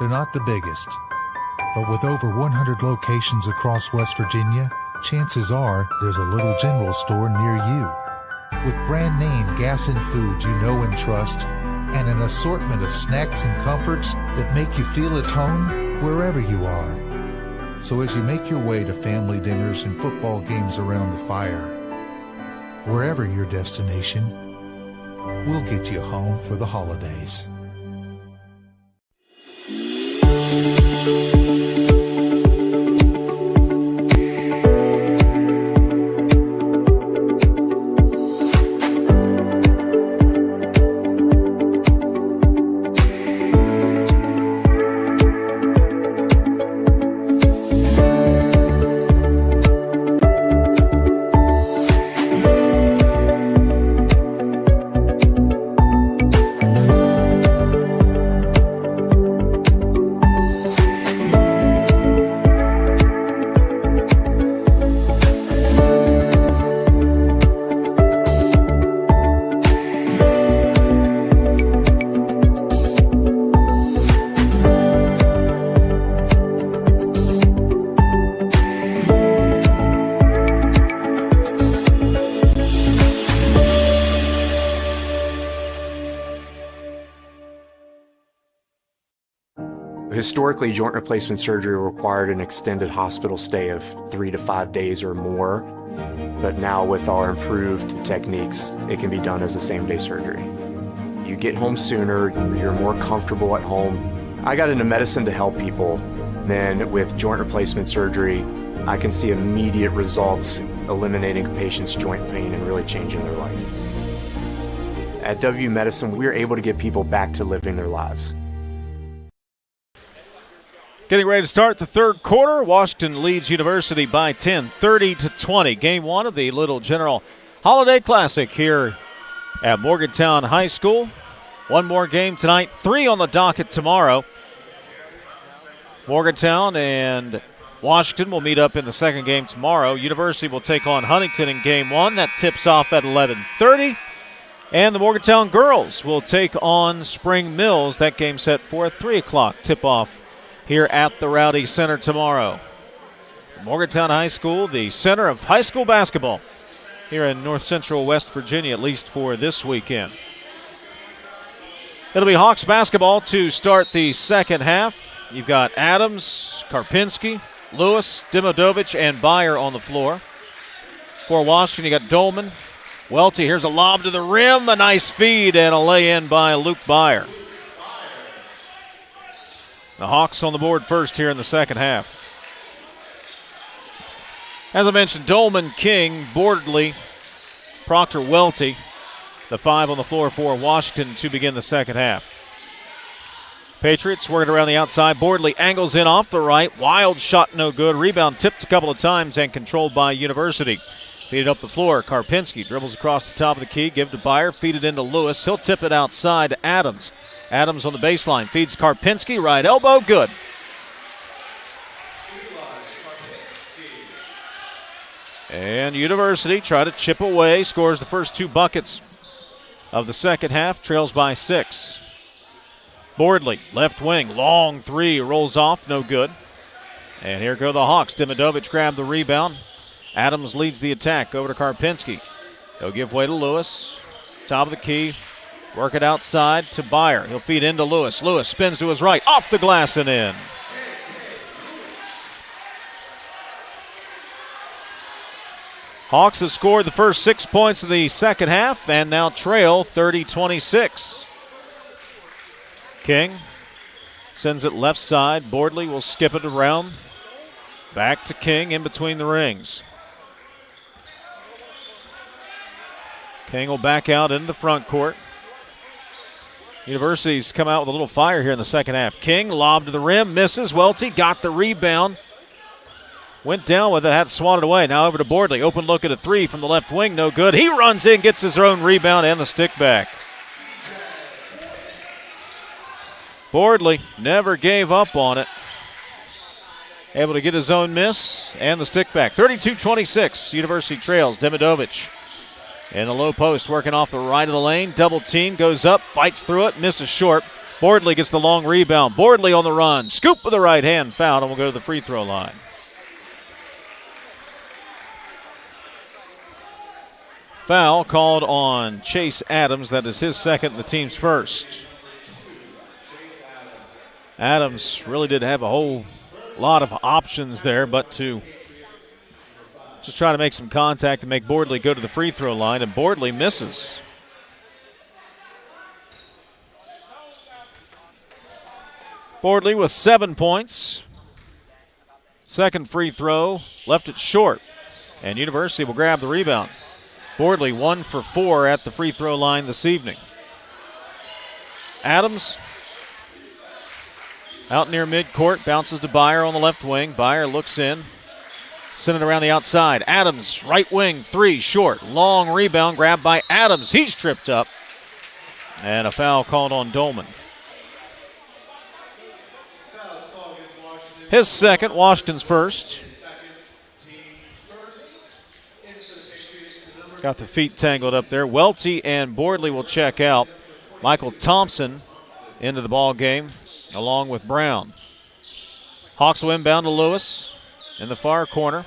They're not the biggest, but with over 100 locations across West Virginia, chances are there's a little general store near you. With brand name gas and food you know and trust, and an assortment of snacks and comforts that make you feel at home wherever you are. So as you make your way to family dinners and football games around the fire, wherever your destination, we'll get you home for the holidays. Historically, joint replacement surgery required an extended hospital stay of 3 to 5 days or more, but now with our improved techniques, it can be done as a same-day surgery. You get home sooner, you're more comfortable at home. I got into medicine to help people. Then with joint replacement surgery, I can see immediate results, eliminating a patient's joint pain and really changing their life. At W Medicine, we're able to get people back to living their lives. Getting ready to start the third quarter. Washington leads University by 10, 30-20. Game 1 of the Little General Holiday Classic here at Morgantown High School. One more game tonight, 3 on the docket tomorrow. Morgantown and Washington will meet up in the second game tomorrow. University will take on Huntington in Game 1. That tips off at 11:30. And the Morgantown girls will take on Spring Mills. That game set for a 3 o'clock tip-off here at the Rowdy Center tomorrow. Morgantown High School, the center of high school basketball here in north central West Virginia, at least for this weekend. It'll be Hawks basketball to start the second half. You've got Adams, Karpinski, Lewis, Dimodovich, and Byer on the floor. For Washington, you got Dolman, Welty. Here's a lob to the rim, a nice feed, and a lay-in by Luke Byer. The Hawks on the board first here in the second half. As I mentioned, Dolman, King, Bordley, Proctor, Welty, the 5 on the floor for Washington to begin the second half. Patriots working around the outside. Bordley angles in off the right. Wild shot, no good. Rebound tipped a couple of times and controlled by University. Feed it up the floor. Karpinski dribbles across the top of the key. Give to Byer. Feed it into Lewis. He'll tip it outside to Adams. Adams on the baseline. Feeds Karpinski. Right elbow. Good. And University try to chip away. Scores the first 2 buckets of the second half. Trails by 6. Bordley, left wing. Long 3. Rolls off. No good. And here go the Hawks. Dimodovich grabbed the rebound. Adams leads the attack over to Karpinski. He'll give way to Lewis. Top of the key. Work it outside to Byer. He'll feed into Lewis. Lewis spins to his right. Off the glass and in. Hawks have scored the first 6 points of the second half and now trail 30-26. King sends it left side. Bordley will skip it around. Back to King in between the rings. King will back out into the front court. University's come out with a little fire here in the second half. King, lob to the rim, misses. Welty got the rebound. Went down with it, had it swatted away. Now over to Bordley. Open look at a three from the left wing, no good. He runs in, gets his own rebound and the stick back. Bordley never gave up on it. Able to get his own miss and the stick back. 32-26, University trails. Demidovich in the low post, working off the right of the lane. Double team, goes up, fights through it, misses short. Bordley gets the long rebound. Bordley on the run. Scoop with the right hand, fouled, and will go to the free throw line. Foul called on Chase Adams. That is his second and the team's first. Adams really did have a whole lot of options there, but to just try to make some contact and make Bordley go to the free throw line, and Bordley misses. Bordley with 7 points. Second free throw, left it short, and University will grab the rebound. Bordley 1 for 4 at the free throw line this evening. Adams out near midcourt, bounces to Byer on the left wing. Byer looks in, send it around the outside. Adams, right wing, three, short. Long rebound, grabbed by Adams. He's tripped up. And a foul called on Dolman. His second, Washington's first. Got the feet tangled up there. Welty and Bordley will check out. Michael Thompson into the ball game along with Brown. Hawks will inbound to Lewis in the far corner.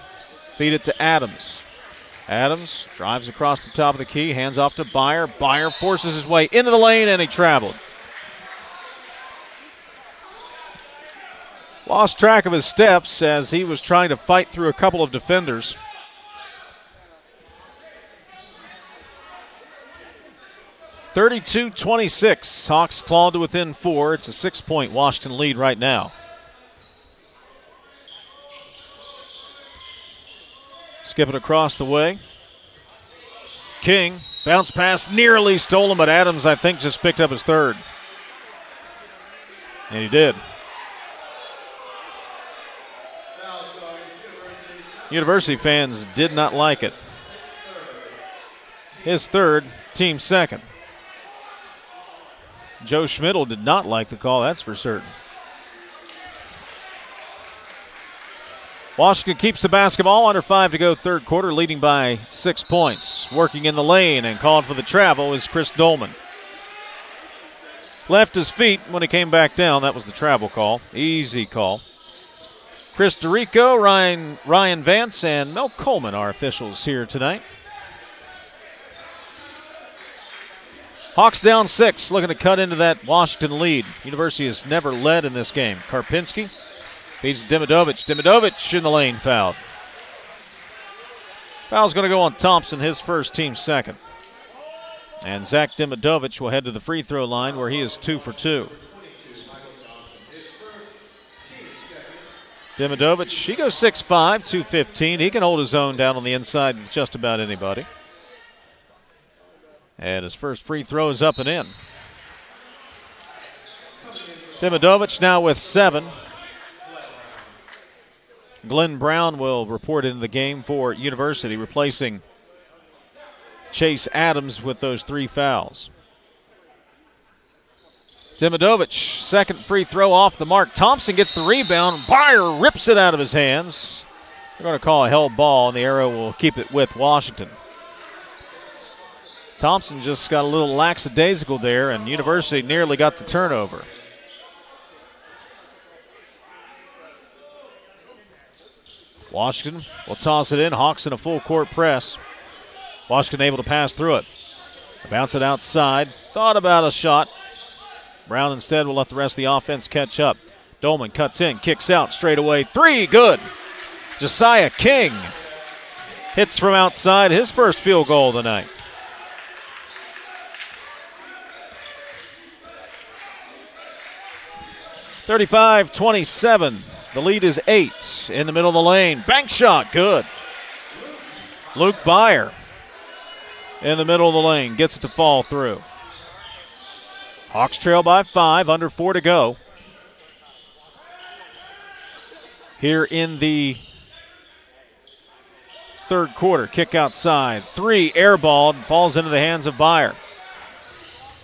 Feed it to Adams. Adams drives across the top of the key, hands off to Byer. Byer forces his way into the lane, and he traveled. Lost track of his steps as he was trying to fight through a couple of defenders. (32-26). Hawks clawed to within 4. It's a 6-point Washington lead right now. Skip it across the way. King, bounce pass, nearly stolen, but Adams, I think, just picked up his third. And he did. University fans did not like it. His third, team second. Joe Schmidl did not like the call, that's for certain. Washington keeps the basketball, under 5 to go third quarter, leading by 6 points. Working in the lane and called for the travel is Chris Dolman. Left his feet when he came back down. That was the travel call. Easy call. Chris DeRico, Ryan Vance, and Mel Coleman are officials here tonight. Hawks down 6, looking to cut into that Washington lead. University has never led in this game. Karpinski feeds Demidovich. Demidovich in the lane, fouled. Foul's going to go on Thompson, his first, team second. And Zach Demidovich will head to the free throw line where he is 2 for 2. Demidovich, he goes 6'5", 215. He can hold his own down on the inside with just about anybody. And his first free throw is up and in. Demidovich now with 7. Glenn Brown will report into the game for University, replacing Chase Adams with those 3 fouls. Demidovich, second free throw off the mark. Thompson gets the rebound. Byer rips it out of his hands. They're going to call a held ball, and the arrow will keep it with Washington. Thompson just got a little lackadaisical there, and University nearly got the turnover. Washington will toss it in. Hawks in a full court press. Washington able to pass through it. Bounce it outside. Thought about a shot. Brown instead will let the rest of the offense catch up. Dolman cuts in, kicks out, straight away. 3, good. Josiah King hits from outside, his first field goal of the night. (35-27). The lead is 8. In the middle of the lane. Bank shot, good. Luke Byer in the middle of the lane gets it to fall through. Hawks trail by 5, under 4 to go. Here in the third quarter, kick outside. 3, airballed, falls into the hands of Byer.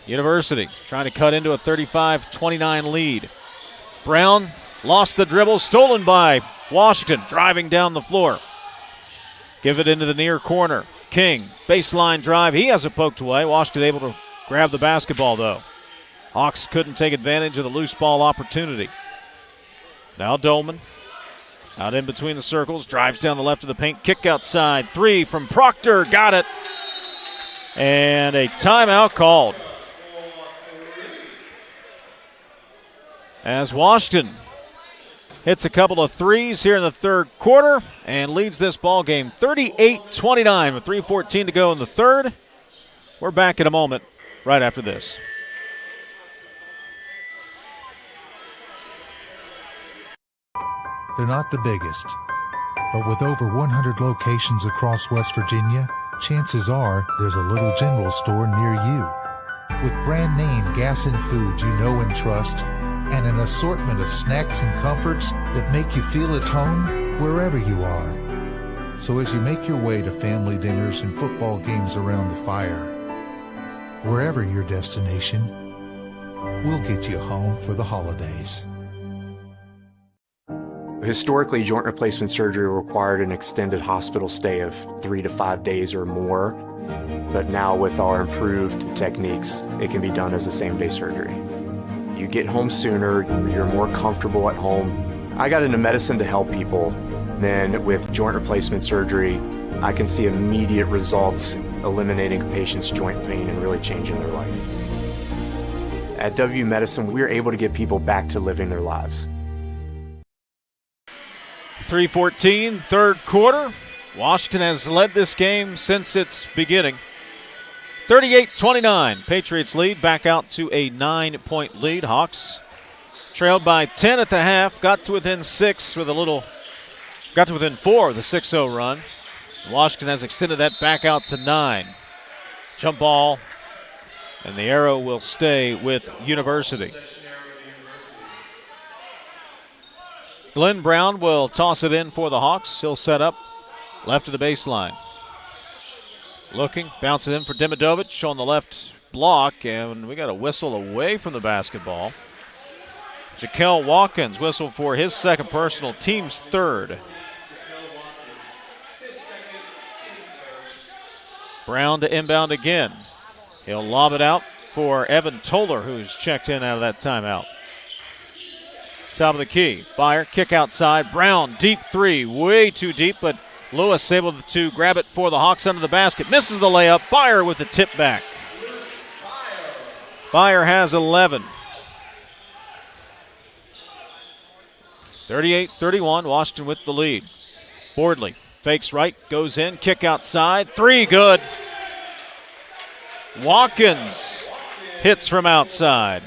University trying to cut into a 35-29 lead. Brown lost the dribble, stolen by Washington, driving down the floor. Give it into the near corner. King, baseline drive. He has it poked away. Washington able to grab the basketball, though. Hawks couldn't take advantage of the loose ball opportunity. Now Dolman, out in between the circles, drives down the left of the paint. Kick outside. 3 from Proctor. Got it. And a timeout called. As Washington hits a couple of threes here in the third quarter and leads this ball game 38-29 with 3:14 to go in the third. We're back in a moment right after this. They're not the biggest, but with over 100 locations across West Virginia, chances are there's a little general store near you. With brand name gas and food you know and trust, and an assortment of snacks and comforts that make you feel at home wherever you are. So as you make your way to family dinners and football games around the fire, wherever your destination, we'll get you home for the holidays. Historically, joint replacement surgery required an extended hospital stay of 3 to 5 days or more. But now with our improved techniques, it can be done as a same-day surgery. You get home sooner, you're more comfortable at home. I got into medicine to help people. Then with joint replacement surgery, I can see immediate results, eliminating a patient's joint pain and really changing their life. At W Medicine, we're able to get people back to living their lives. 3:14, third quarter. Washington has led this game since its beginning. 38-29, Patriots lead, back out to a 9-point lead. Hawks trailed by 10 at the half, got to within 4 of the 6-0 run. Washington has extended that back out to 9. Jump ball, and the arrow will stay with University. Glenn Brown will toss it in for the Hawks. He'll set up left of the baseline. Looking, bounce it in for Dimidovic on the left block, and we got a whistle away from the basketball. Jaquel Watkins whistle for his second personal, team's third. Brown to inbound again. He'll lob it out for Evan Toller, who's checked in out of that timeout. Top of the key. Byer, kick outside. Brown, deep 3. Way too deep, but Lewis able to grab it for the Hawks under the basket. Misses the layup. Byer with the tip back. Byer has 11. 38-31, Washington with the lead. Bordley fakes right, goes in, kick outside. 3, good. Watkins hits from outside.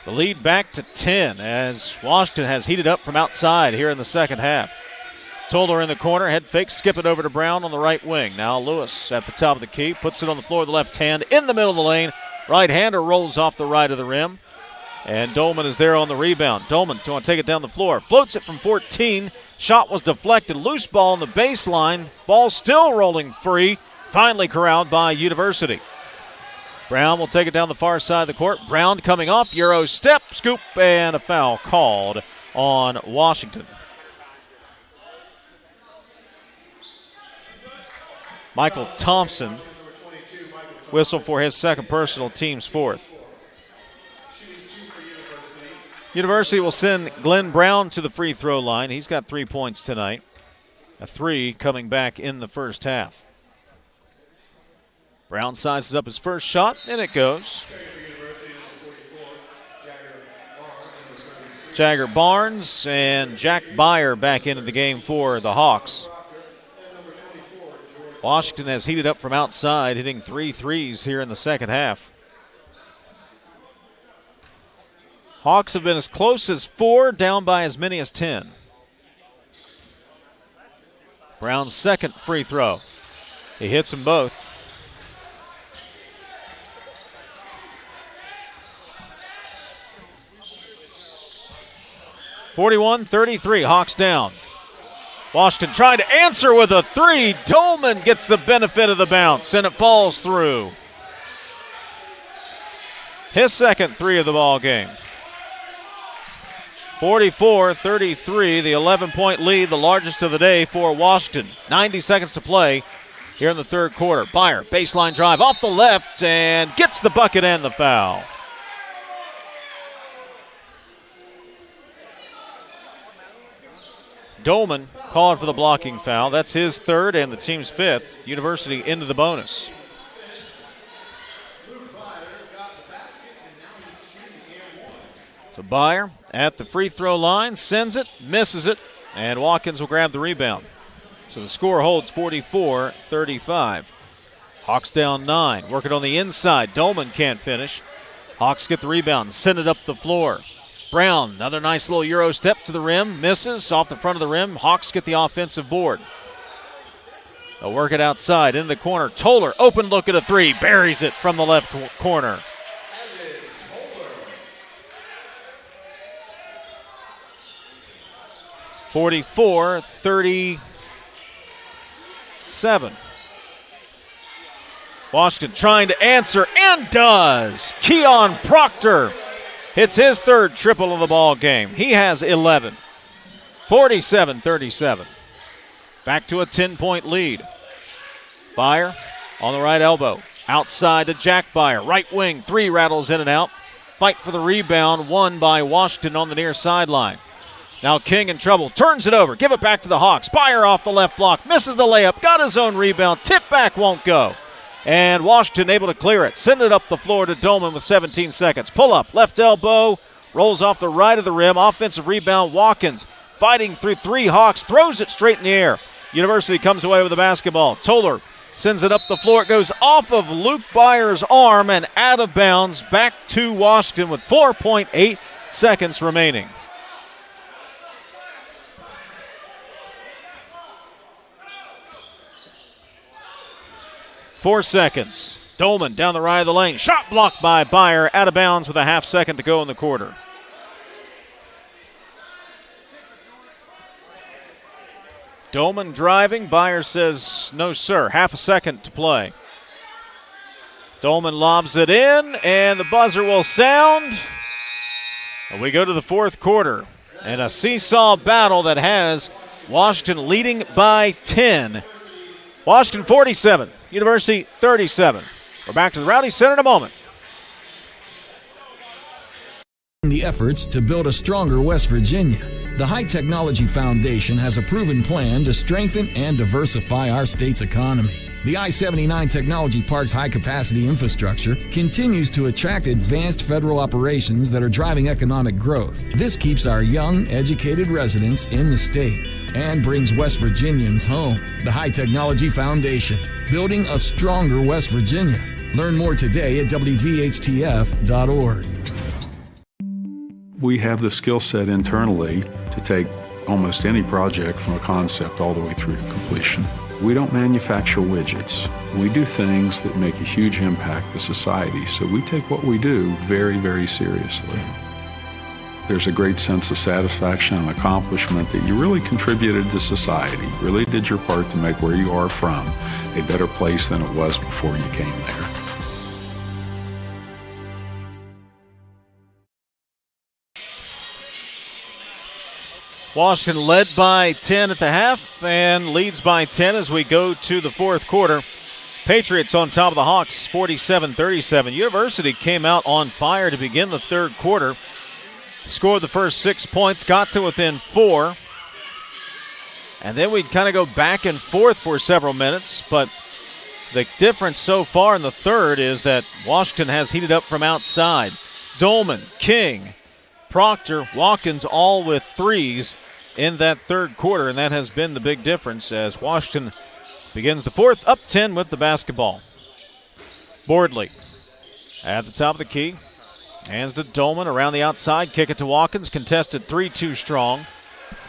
The lead back to 10 as Washington has heated up from outside here in the second half. Toller in the corner, head fake, skip it over to Brown on the right wing. Now Lewis at the top of the key, puts it on the floor with the left hand, in the middle of the lane. Right-hander rolls off the right of the rim, and Dolman is there on the rebound. Dolman going to take it down the floor, floats it from 14. Shot was deflected, loose ball on the baseline. Ball still rolling free, finally corralled by University. Brown will take it down the far side of the court. Brown coming off, Euro step, scoop, and a foul called on Washington. Michael Thompson whistle for his second personal, team's fourth. University will send Glenn Brown to the free throw line. He's got 3 points tonight. A 3 coming back in the first half. Brown sizes up his first shot, and it goes. Jagger Barnes and Jack Byer back into the game for the Hawks. Washington has heated up from outside, hitting 3 threes here in the second half. Hawks have been as close as 4, down by as many as 10. Brown's second free throw. He hits them both. 41-33, Hawks down. Washington trying to answer with a three. Dolman gets the benefit of the bounce, and it falls through. His second three of the ball game. 44-33, the 11-point lead, the largest of the day for Washington. 90 seconds to play here in the third quarter. Byer, baseline drive off the left, and gets the bucket and the foul. Dolman called for the blocking foul. That's his third and the team's fifth. University into the bonus. So Byer at the free throw line, sends it, misses it, and Watkins will grab the rebound. So the score holds 44-35. Hawks down 9, working on the inside. Dolman can't finish. Hawks get the rebound, send it up the floor. Brown, another nice little Euro step to the rim, misses off the front of the rim. Hawks get the offensive board. They'll work it outside, in the corner. Toller, open look at a three, buries it from the left corner. (44-37). Washington trying to answer, and does. Keon Proctor hits his third triple of the ball game. He has 11. 47-37. Back to a 10-point lead. Byer on the right elbow. Outside to Jack Byer. Right wing, three rattles in and out. Fight for the rebound, won by Washington on the near sideline. Now King in trouble, turns it over, give it back to the Hawks. Byer off the left block, misses the layup, got his own rebound, tip back won't go. And Washington able to clear it, send it up the floor to Dolman with 17 seconds. Pull up, left elbow, rolls off the right of the rim, offensive rebound, Watkins fighting through three Hawks, throws it straight in the air. University comes away with the basketball. Toller sends it up the floor, it goes off of Luke Byer's arm and out of bounds, back to Washington with 4.8 seconds remaining. Four seconds. Dolman down the right of the lane. Shot blocked by Byer. Out of bounds with a half second to go in the quarter. Dolman driving. Byer says, no, sir. Half a second to play. Dolman lobs it in, and the buzzer will sound. And we go to the fourth quarter. And a seesaw battle that has Washington leading by 10. Washington 47, University 37. We're back to the Rowdy Center in a moment. The efforts to build a stronger West Virginia, the High Technology Foundation has a proven plan to strengthen and diversify our state's economy. The I-79 Technology Park's high-capacity infrastructure continues to attract advanced federal operations that are driving economic growth. This keeps our young, educated residents in the state and brings West Virginians home. The High Technology Foundation, building a stronger West Virginia. Learn more today at WVHTF.org. We have the skill set internally to take almost any project from a concept all the way through to completion. We don't manufacture widgets. We do things that make a huge impact to society, so we take what we do very, very seriously. There's a great sense of satisfaction and accomplishment that you really contributed to society, really did your part to make where you are from a better place than it was before you came there. Washington led by 10 at the half and leads by 10 as we go to the fourth quarter. Patriots on top of the Hawks, 47-37. University came out on fire to begin the third quarter. Scored the first 6 points, got to within 4. And then we'd kind of go back and forth for several minutes. But the difference so far in the third is that Washington has heated up from outside. Dolman, King, Proctor, Watkins all with threes in that third quarter, and that has been the big difference as Washington begins the fourth, up 10 with the basketball. Bordley at the top of the key. Hands to Dolman around the outside, kick it to Watkins, contested 3 too strong,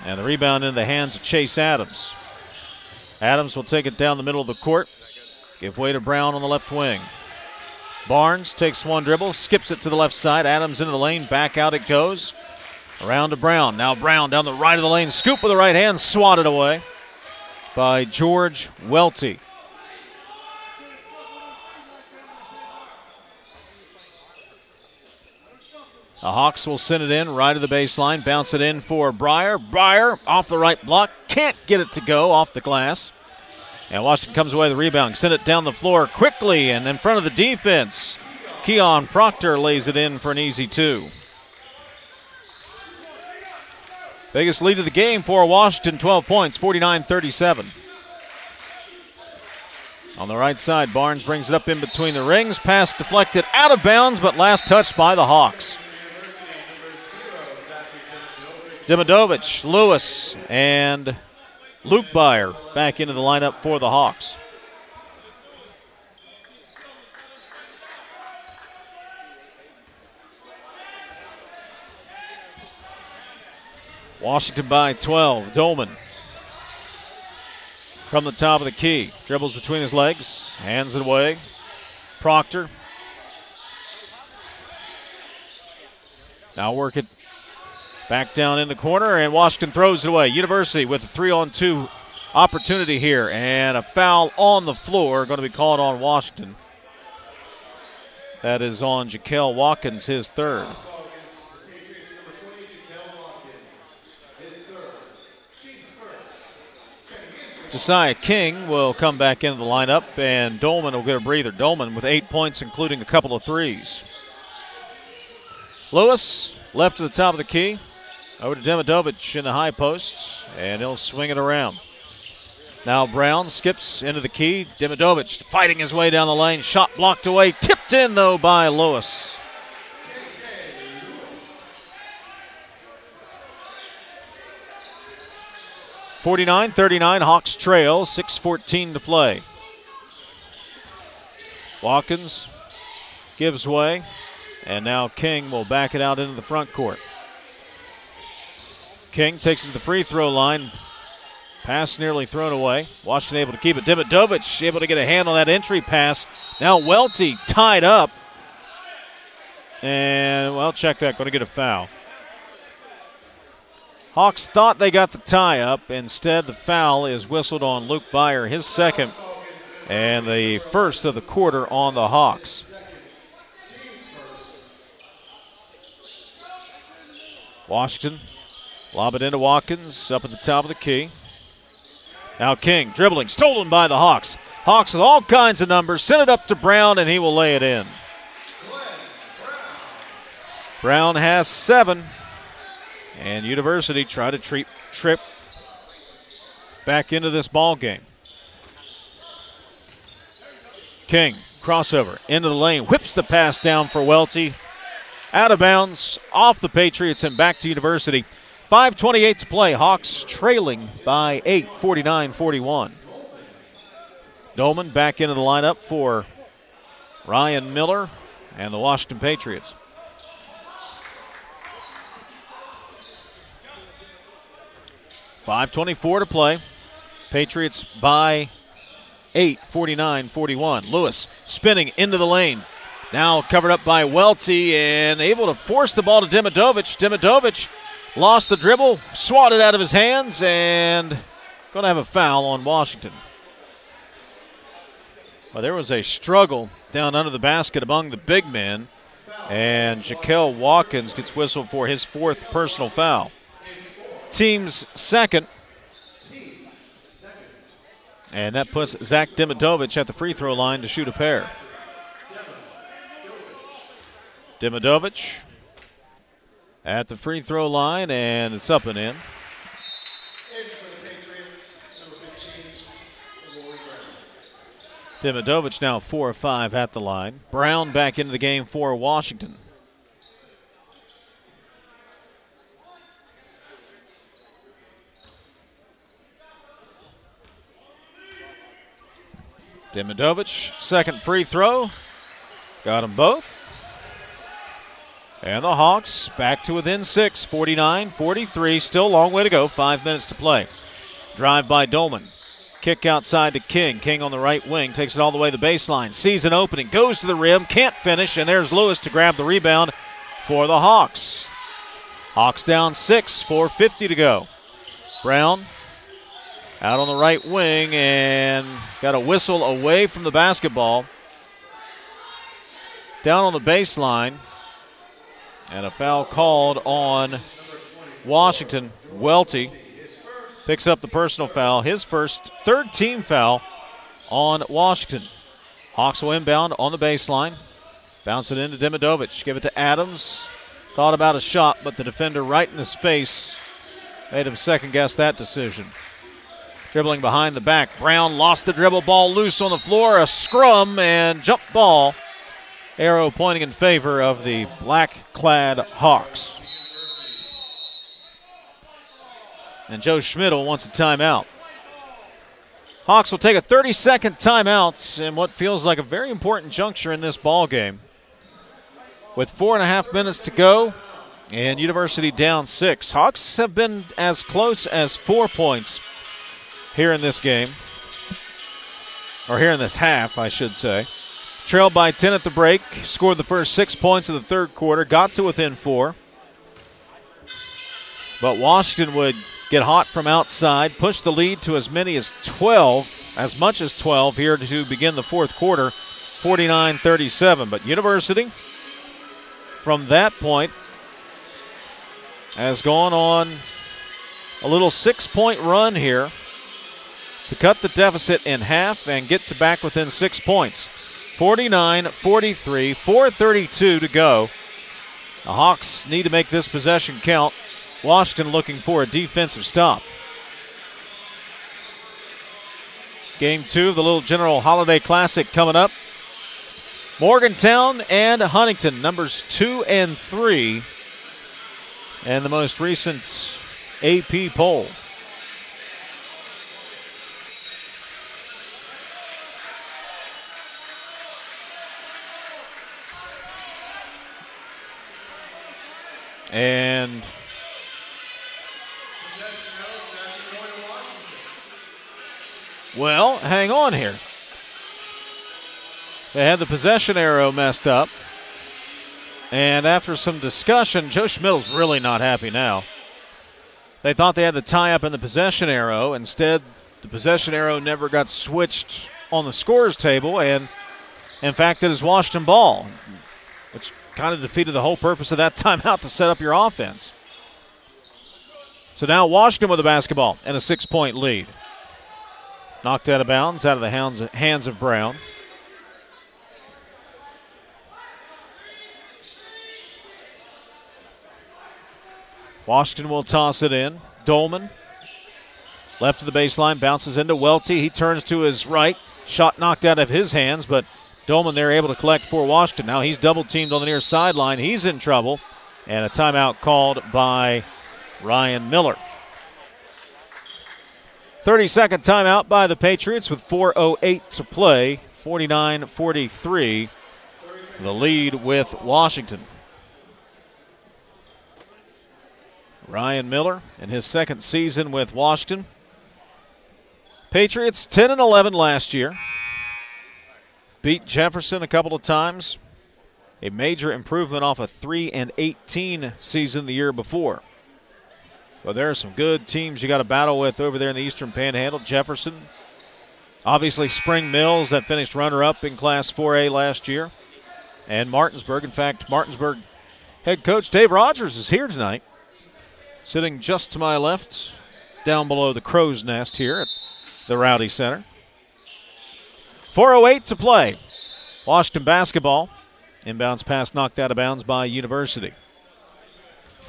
and the rebound in the hands of Chase Adams. Adams will take it down the middle of the court, give way to Brown on the left wing. Barnes takes one dribble, skips it to the left side. Adams into the lane, back out it goes. Around to Brown. Now Brown down the right of the lane. Scoop with the right hand. Swatted away by George Welty. The Hawks will send it in right of the baseline. Bounce it in for Breyer. Breyer off the right block. Can't get it to go off the glass. And Washington comes away with the rebound. Send it down the floor quickly and in front of the defense. Keon Proctor lays it in for an easy 2. Biggest lead of the game for Washington, 12 points, 49-37. On the right side, Barnes brings it up in between the rings. Pass deflected out of bounds, but last touched by the Hawks. Demidovich, Lewis, and Luke Byer back into the lineup for the Hawks. Washington by 12. Dolman from the top of the key. Dribbles between his legs. Hands it away. Proctor. Now work it back down in the corner, and Washington throws it away. University with a 3-on-2 opportunity here, and a foul on the floor going to be called on Washington. That is on Jaquel Watkins, his third. Josiah King will come back into the lineup, and Dolman will get a breather. Dolman with 8 points, including a couple of threes. Lewis left to the top of the key. Over to Demidovich in the high post, and he'll swing it around. Now Brown skips into the key. Demidovich fighting his way down the lane. Shot blocked away. Tipped in, though, by Lewis. (49-39), Hawks trail, 6:14 to play. Watkins gives way, and now King will back it out into the front court. King takes it to the free throw line. Pass nearly thrown away. Washington able to keep it. Demidovich able to get a hand on that entry pass. Now Welty tied up. And, well, check that. Going to get a foul. Hawks thought they got the tie up. Instead, the foul is whistled on Luke Byer, his second, and the first of the quarter on the Hawks. Washington lob it into Watkins up at the top of the key. Now King dribbling, stolen by the Hawks. Hawks with all kinds of numbers. Send it up to Brown, and he will lay it in. Brown has 7. And University try to trip back into this ball game. King, crossover, into the lane, whips the pass down for Welty. Out of bounds, off the Patriots, and back to University. 5:28 to play. Hawks trailing by 8, 49-41. Dolman back into the lineup for Ryan Miller and the Washington Patriots. .5:24 to play. Patriots by 8, 49-41. Lewis spinning into the lane. Now covered up by Welty and able to force the ball to Demidovich. Demidovich lost the dribble, swatted out of his hands, and going to have a foul on Washington. Well, there was a struggle down under the basket among the big men, and Jaquel Watkins gets whistled for his 4th personal foul. Team's second. And that puts Zach Demidovich at the free throw line to shoot a pair. Demidovich at the free throw line, and it's up and in. Demidovich now 4 of 5 at the line. Brown back into the game for Washington. Demidovich, second free throw. Got them both. And the Hawks back to within 6, 49-43. Still a long way to go, 5 minutes to play. Drive by Dolman. Kick outside to King. King on the right wing, takes it all the way to the baseline. Sees an opening, goes to the rim, can't finish, and there's Lewis to grab the rebound for the Hawks. Hawks down 6, 4:50 to go. Brown out on the right wing and got a whistle away from the basketball. Down on the baseline. And a foul called on Washington. Welty picks up the personal foul. His third team foul on Washington. Hawks will inbound on the baseline. Bounce it into Dimidovic. Give it to Adams. Thought about a shot, but the defender right in his face made him second-guess that decision. Dribbling behind the back. Brown lost the dribble, ball loose on the floor. A scrum and jump ball. Arrow pointing in favor of the black-clad Hawks. And Joe Schmidl wants a timeout. Hawks will take a 30-second timeout in what feels like a very important juncture in this ball game. With 4.5 minutes to go and University down 6. Hawks have been as close as 4 points here in this game. Or here in this half, I should say. Trailed by 10 at the break. Scored the first 6 points of the third quarter. Got to within 4. But Washington would get hot from outside. Push the lead to as many as 12. As much as 12 here to begin the fourth quarter. 49-37. But University, from that point, has gone on a little 6-point run here to cut the deficit in half and get to back within 6 points. 49-43, 4:32 to go. The Hawks need to make this possession count. Washington looking for a defensive stop. Game 2 of the Little General Holiday Classic coming up. Morgantown and Huntington, numbers 2 and 3, and the most recent AP poll. And well, hang on here. They had the possession arrow messed up. And after some discussion, Joe Schmidl's really not happy now. They thought they had the tie-up in the possession arrow. Instead, the possession arrow never got switched on the scores table. And, in fact, it is Washington ball, which kind of defeated the whole purpose of that timeout to set up your offense. So now Washington with the basketball and a 6-point lead. Knocked out of bounds, out of the hands of Brown. Washington will toss it in. Dolman, left of the baseline, bounces into Welty. He turns to his right. Shot knocked out of his hands, but Dolman there able to collect for Washington. Now he's double-teamed on the near sideline. He's in trouble, and a timeout called by Ryan Miller. 30-second timeout by the Patriots with 4:08 to play. 49-43, the lead with Washington. Ryan Miller in his second season with Washington. Patriots 10-11 last year. Beat Jefferson a couple of times. A major improvement off a 3-18 season the year before. Well, there are some good teams you got to battle with over there in the Eastern Panhandle. Jefferson, obviously Spring Mills that finished runner-up in Class 4A last year, and Martinsburg. In fact, Martinsburg head coach Dave Rogers is here tonight, sitting just to my left, down below the crow's nest here at the Rowdy Center. 4:08 to play. Washington basketball. Inbounds pass knocked out of bounds by University.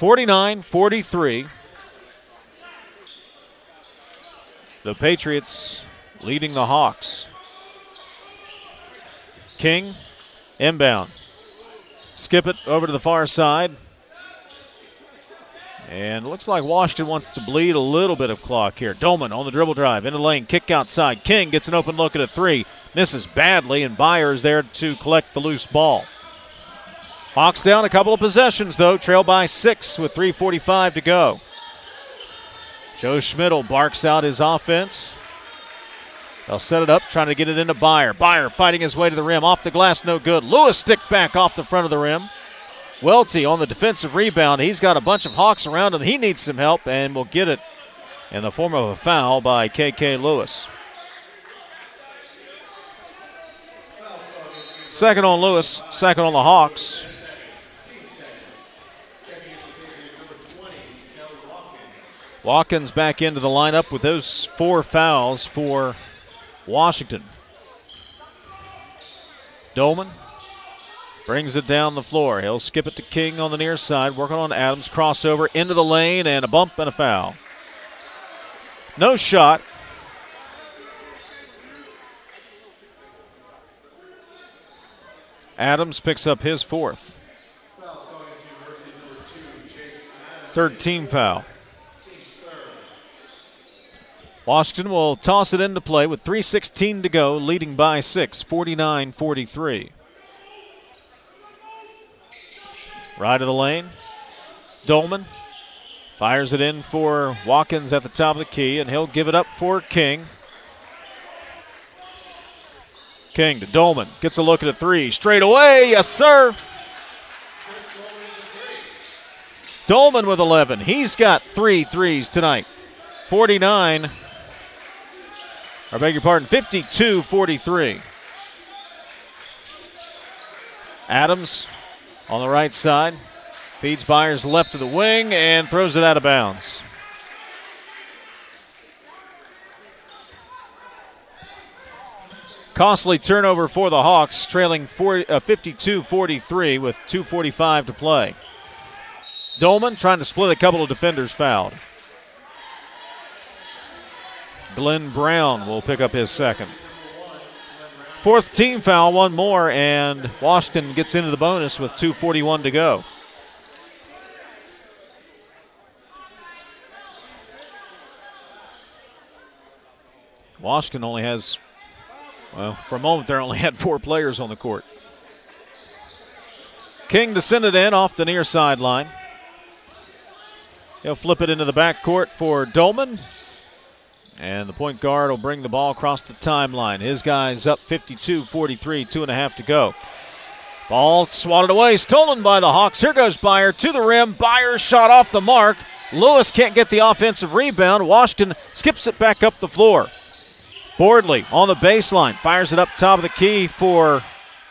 49-43. The Patriots leading the Hawks. King, inbound. Skip it over to the far side. And it looks like Washington wants to bleed a little bit of clock here. Dolman on the dribble drive, into the lane, kick outside. King gets an open look at a three. Misses badly, and Byers there to collect the loose ball. Hawks down a couple of possessions, though. Trail by 6 with 3:45 to go. Joe Schmidl barks out his offense. They'll set it up, trying to get it into Byer. Byer fighting his way to the rim. Off the glass, no good. Lewis stick back off the front of the rim. Welty on the defensive rebound. He's got a bunch of Hawks around him. He needs some help and will get it in the form of a foul by KK Lewis. Second on Lewis, second on the Hawks. Watkins back into the lineup with those 4 fouls for Washington. Dolman brings it down the floor. He'll skip it to King on the near side, working on Adams. Crossover into the lane, and a bump and a foul. No shot. Adams picks up his 4th. Third team foul. Washington will toss it into play with 3:16 to go, leading by 6, 49-43. Right of the lane. Dolman fires it in for Watkins at the top of the key, and he'll give it up for King. King to Dolman. Gets a look at a 3. Straight away. Yes, sir. Dolman with 11. He's got 3 threes tonight. 52-43. Adams on the right side. Feeds Byers left to the wing and throws it out of bounds. Costly turnover for the Hawks, trailing 52-43 with 2:45 to play. Dolman trying to split a couple of defenders fouled. Glenn Brown will pick up his second. 4th team foul, one more, and Washington gets into the bonus with 2:41 to go. Washington only has, well, for a moment there only had 4 players on the court. King to send it in off the near sideline. He'll flip it into the backcourt for Dolman. And the point guard will bring the ball across the timeline. His guy's up 52-43, 2.5 to go. Ball swatted away, stolen by the Hawks. Here goes Byer to the rim. Byers shot off the mark. Lewis can't get the offensive rebound. Washington skips it back up the floor. Bordley on the baseline, fires it up top of the key for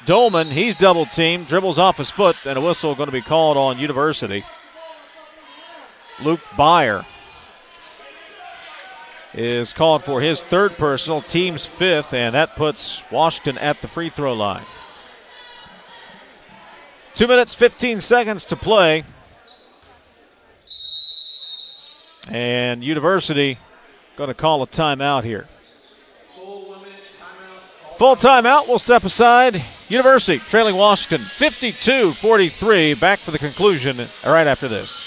Dolman. He's double teamed, dribbles off his foot, and a whistle going to be called on University. Luke Byer is called for his 3rd personal, team's 5th, and that puts Washington at the free throw line. 2 minutes, 15 seconds to play. And University going to call a timeout here. Full timeout, we'll step aside. University trailing Washington 52-43. Back for the conclusion right after this.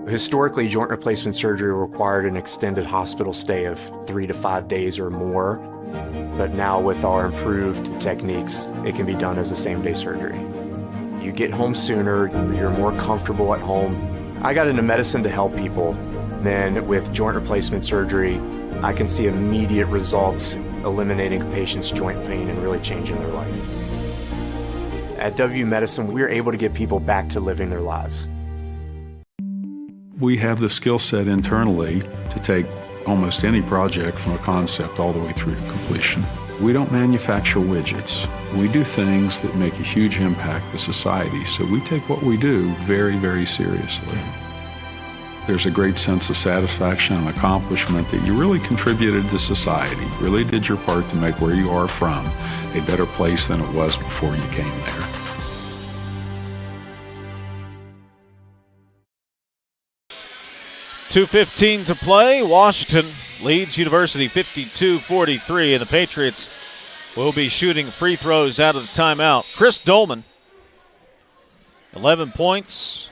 Historically, joint replacement surgery required an extended hospital stay of 3 to 5 days or more. But now with our improved techniques, it can be done as a same-day surgery. You get home sooner, you're more comfortable at home. I got into medicine to help people. Then with joint replacement surgery, I can see immediate results, eliminating a patient's joint pain and really changing their life. At W Medicine, we're able to get people back to living their lives. We have the skill set internally to take almost any project from a concept all the way through to completion. We don't manufacture widgets. We do things that make a huge impact to society, so we take what we do very, very seriously. There's a great sense of satisfaction and accomplishment that you really contributed to society, really did your part to make where you are from a better place than it was before you came there. .2:15 to play. Washington leads University 52-43, and the Patriots will be shooting free throws out of the timeout. Chris Dolman, 11 points,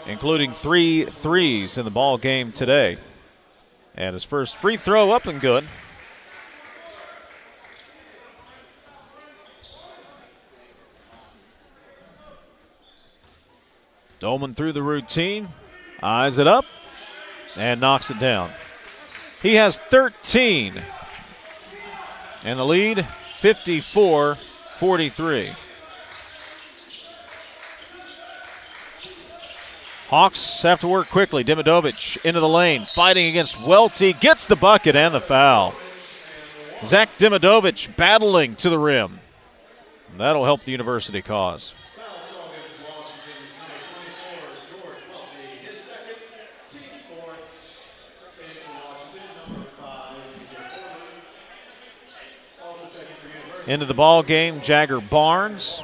including 3 threes in the ball game today. And his first free throw up and good. Dolman through the routine, eyes it up, and knocks it down. He has 13. And the lead, 54-43. 43. Hawks have to work quickly. Dimidovic into the lane, fighting against Welty, gets the bucket and the foul. Zach Dimidovic battling to the rim. That'll help the University cause. Into the ball game, Jagger Barnes.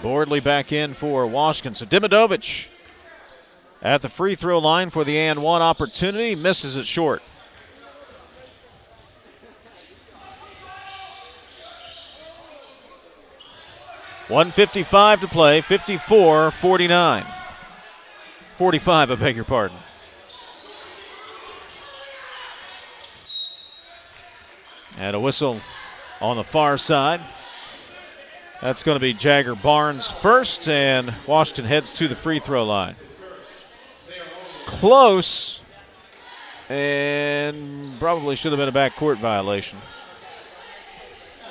Bordley back in for Washington. So Dimidovic at the free throw line for the and one opportunity. Misses it short. .155 to play, 54-49. 45, I beg your pardon. And a whistle on the far side. That's going to be Jagger Barnes first, and Washington heads to the free throw line. Close, and probably should have been a backcourt violation.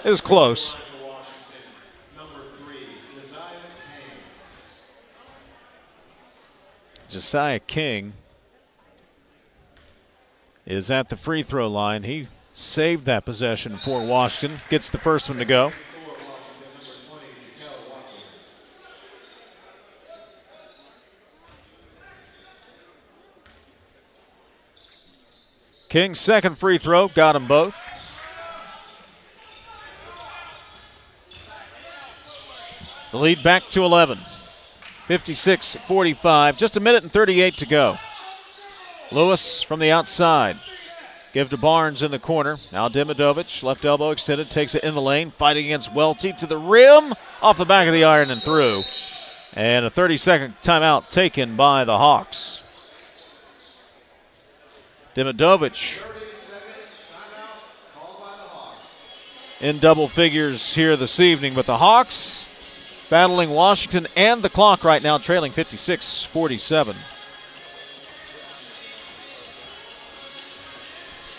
It was close. Josiah King is at the free throw line. He saved that possession for Washington. Gets the first one to go. King's second free throw, got them both. The lead back to 11. 56-45, just a minute and 38 to go. Lewis from the outside. Give to Barnes in the corner. Now Dimidovic, left elbow extended, takes it in the lane, fighting against Welty to the rim, off the back of the iron and through. And a 30-second timeout taken by the Hawks. Dimidovic in double figures here this evening, but the Hawks battling Washington and the clock right now, trailing 56-47.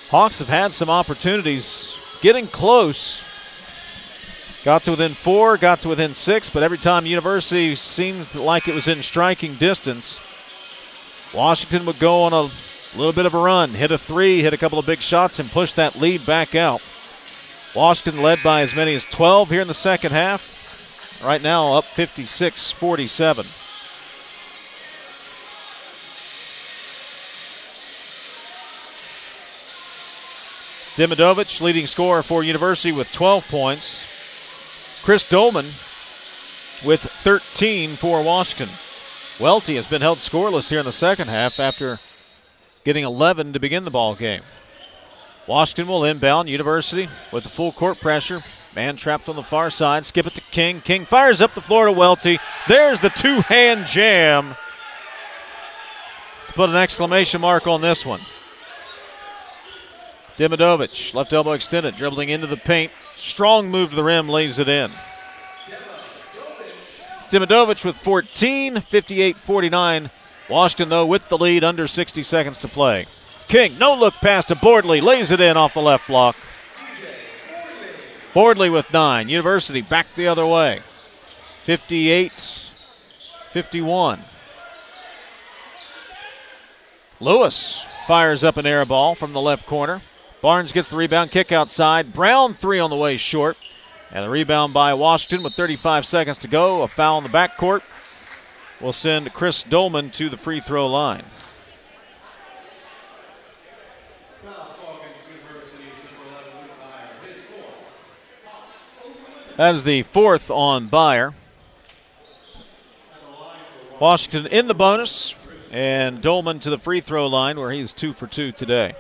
Hawks have had some opportunities, getting close. Got to within 4, got to within 6, but every time University seemed like it was in striking distance, Washington would go on a little bit of a run, hit a 3, hit a couple of big shots, and push that lead back out. Washington led by as many as 12 here in the second half. Right now up 56-47. Dimidovic, leading scorer for University with 12 points. Chris Dolman with 13 for Washington. Welty has been held scoreless here in the second half after getting 11 to begin the ball game. Washington will inbound. University with the full court pressure. Man trapped on the far side. Skip it to King. King fires up the floor to Welty. There's the two-hand jam. Put an exclamation mark on this one. Dimidovic, left elbow extended, dribbling into the paint. Strong move to the rim, lays it in. Dimidovic with 14, 58-49. Washington, though, with the lead, under 60 seconds to play. King, no-look pass to Bordley, lays it in off the left block. Bordley with 9. University back the other way. 58-51. Lewis fires up an air ball from the left corner. Barnes gets the rebound, kick outside. Brown 3 on the way short. And the rebound by Washington with 35 seconds to go. A foul in the backcourt will send Chris Dolman to the free throw line. That is the fourth on Byer. Washington in the bonus, and Dolman to the free throw line where he's 2 for 2 today.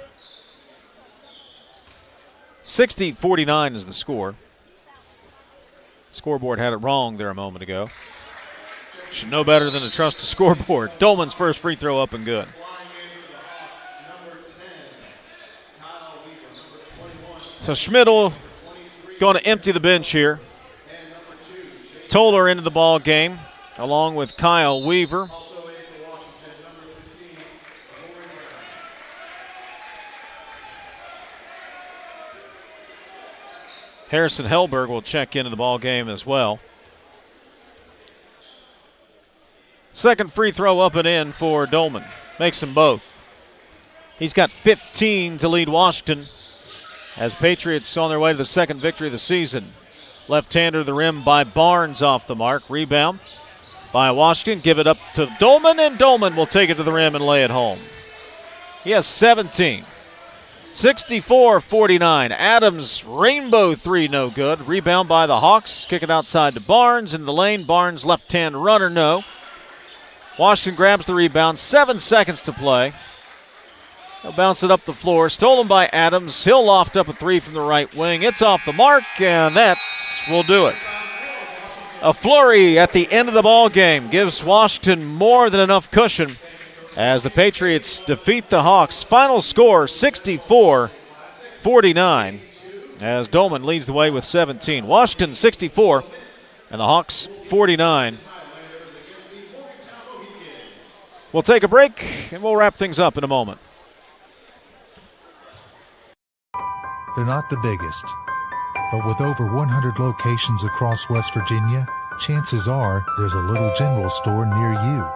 60-49 is the score. Scoreboard had it wrong there a moment ago. Should know better than to trust the scoreboard. Dolman's first free throw up and good. So Schmidl going to empty the bench here. Toller into the ball game, along with Kyle Weaver. Harrison Hellberg will check into the ball game as well. Second free throw up and in for Dolman. Makes them both. He's got 15 to lead Washington as Patriots on their way to the second victory of the season. Left-hander to the rim by Barnes off the mark. Rebound by Washington. Give it up to Dolman, and Dolman will take it to the rim and lay it home. He has 17. 64-49. Adams, rainbow three, no good. Rebound by the Hawks. Kick it outside to Barnes in the lane. Barnes, left-hand runner, no. Washington grabs the rebound. 7 seconds to play. He'll bounce it up the floor. Stolen by Adams. He'll loft up a three from the right wing. It's off the mark, and that will do it. A flurry at the end of the ball game gives Washington more than enough cushion as the Patriots defeat the Hawks. Final score 64-49 as Dolman leads the way with 17. Washington 64 and the Hawks 49. We'll take a break and we'll wrap things up in a moment. They're not the biggest, but with over 100 locations across West Virginia, chances are there's a little general store near you.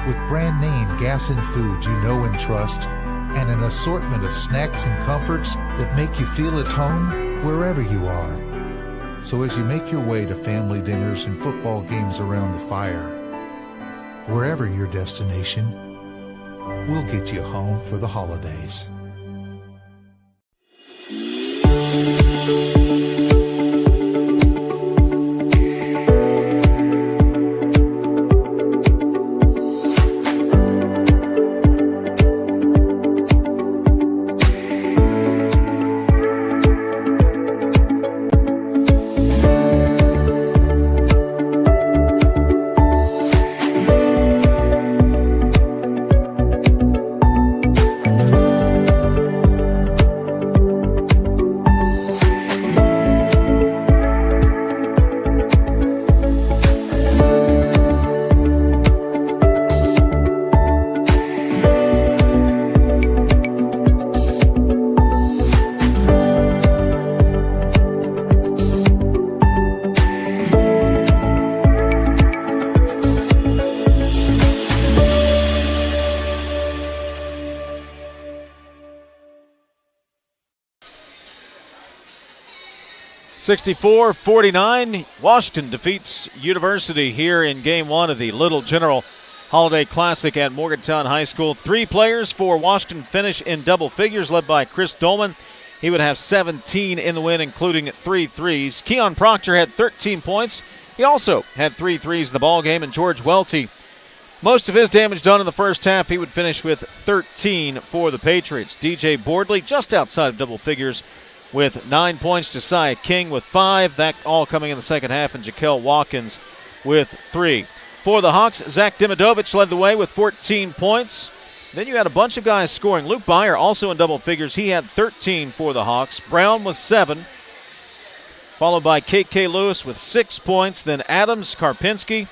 With brand name gas and food you know and trust, and an assortment of snacks and comforts that make you feel at home wherever you are. So as you make your way to family dinners and football games around the fire, wherever your destination, we'll get you home for the holidays. (64-49). Washington defeats University here in Game 1 of the Little General Holiday Classic at Morgantown High School. 3 players for Washington finish in double figures, led by Chris Dolman. He would have 17 in the win, including 3 threes. Keon Proctor had 13 points. He also had 3 threes in the ballgame, and George Welty, most of his damage done in the first half. He would finish with 13 for the Patriots. DJ Boardley just outside of double figures with 9 points. Josiah King with 5. That all coming in the second half, and Jaquel Watkins with 3. For the Hawks, Zach Dimidovich led the way with 14 points. Then you had a bunch of guys scoring. Luke Byer also in double figures. He had 13 for the Hawks. Brown with 7. Followed by K.K. Lewis with 6 points. Then Adams, Karpinski,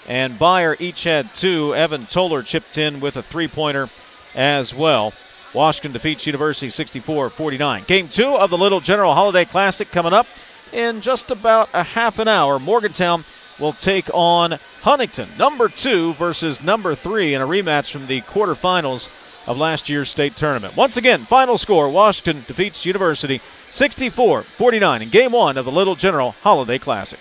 and Byer each had 2. Evan Toller chipped in with a 3-pointer as well. Washington defeats University 64-49. Game 2 of the Little General Holiday Classic coming up in just about a half an hour. Morgantown will take on Huntington, number 2 versus number 3 in a rematch from the quarterfinals of last year's state tournament. Once again, final score, Washington defeats University 64-49 in Game 1 of the Little General Holiday Classic.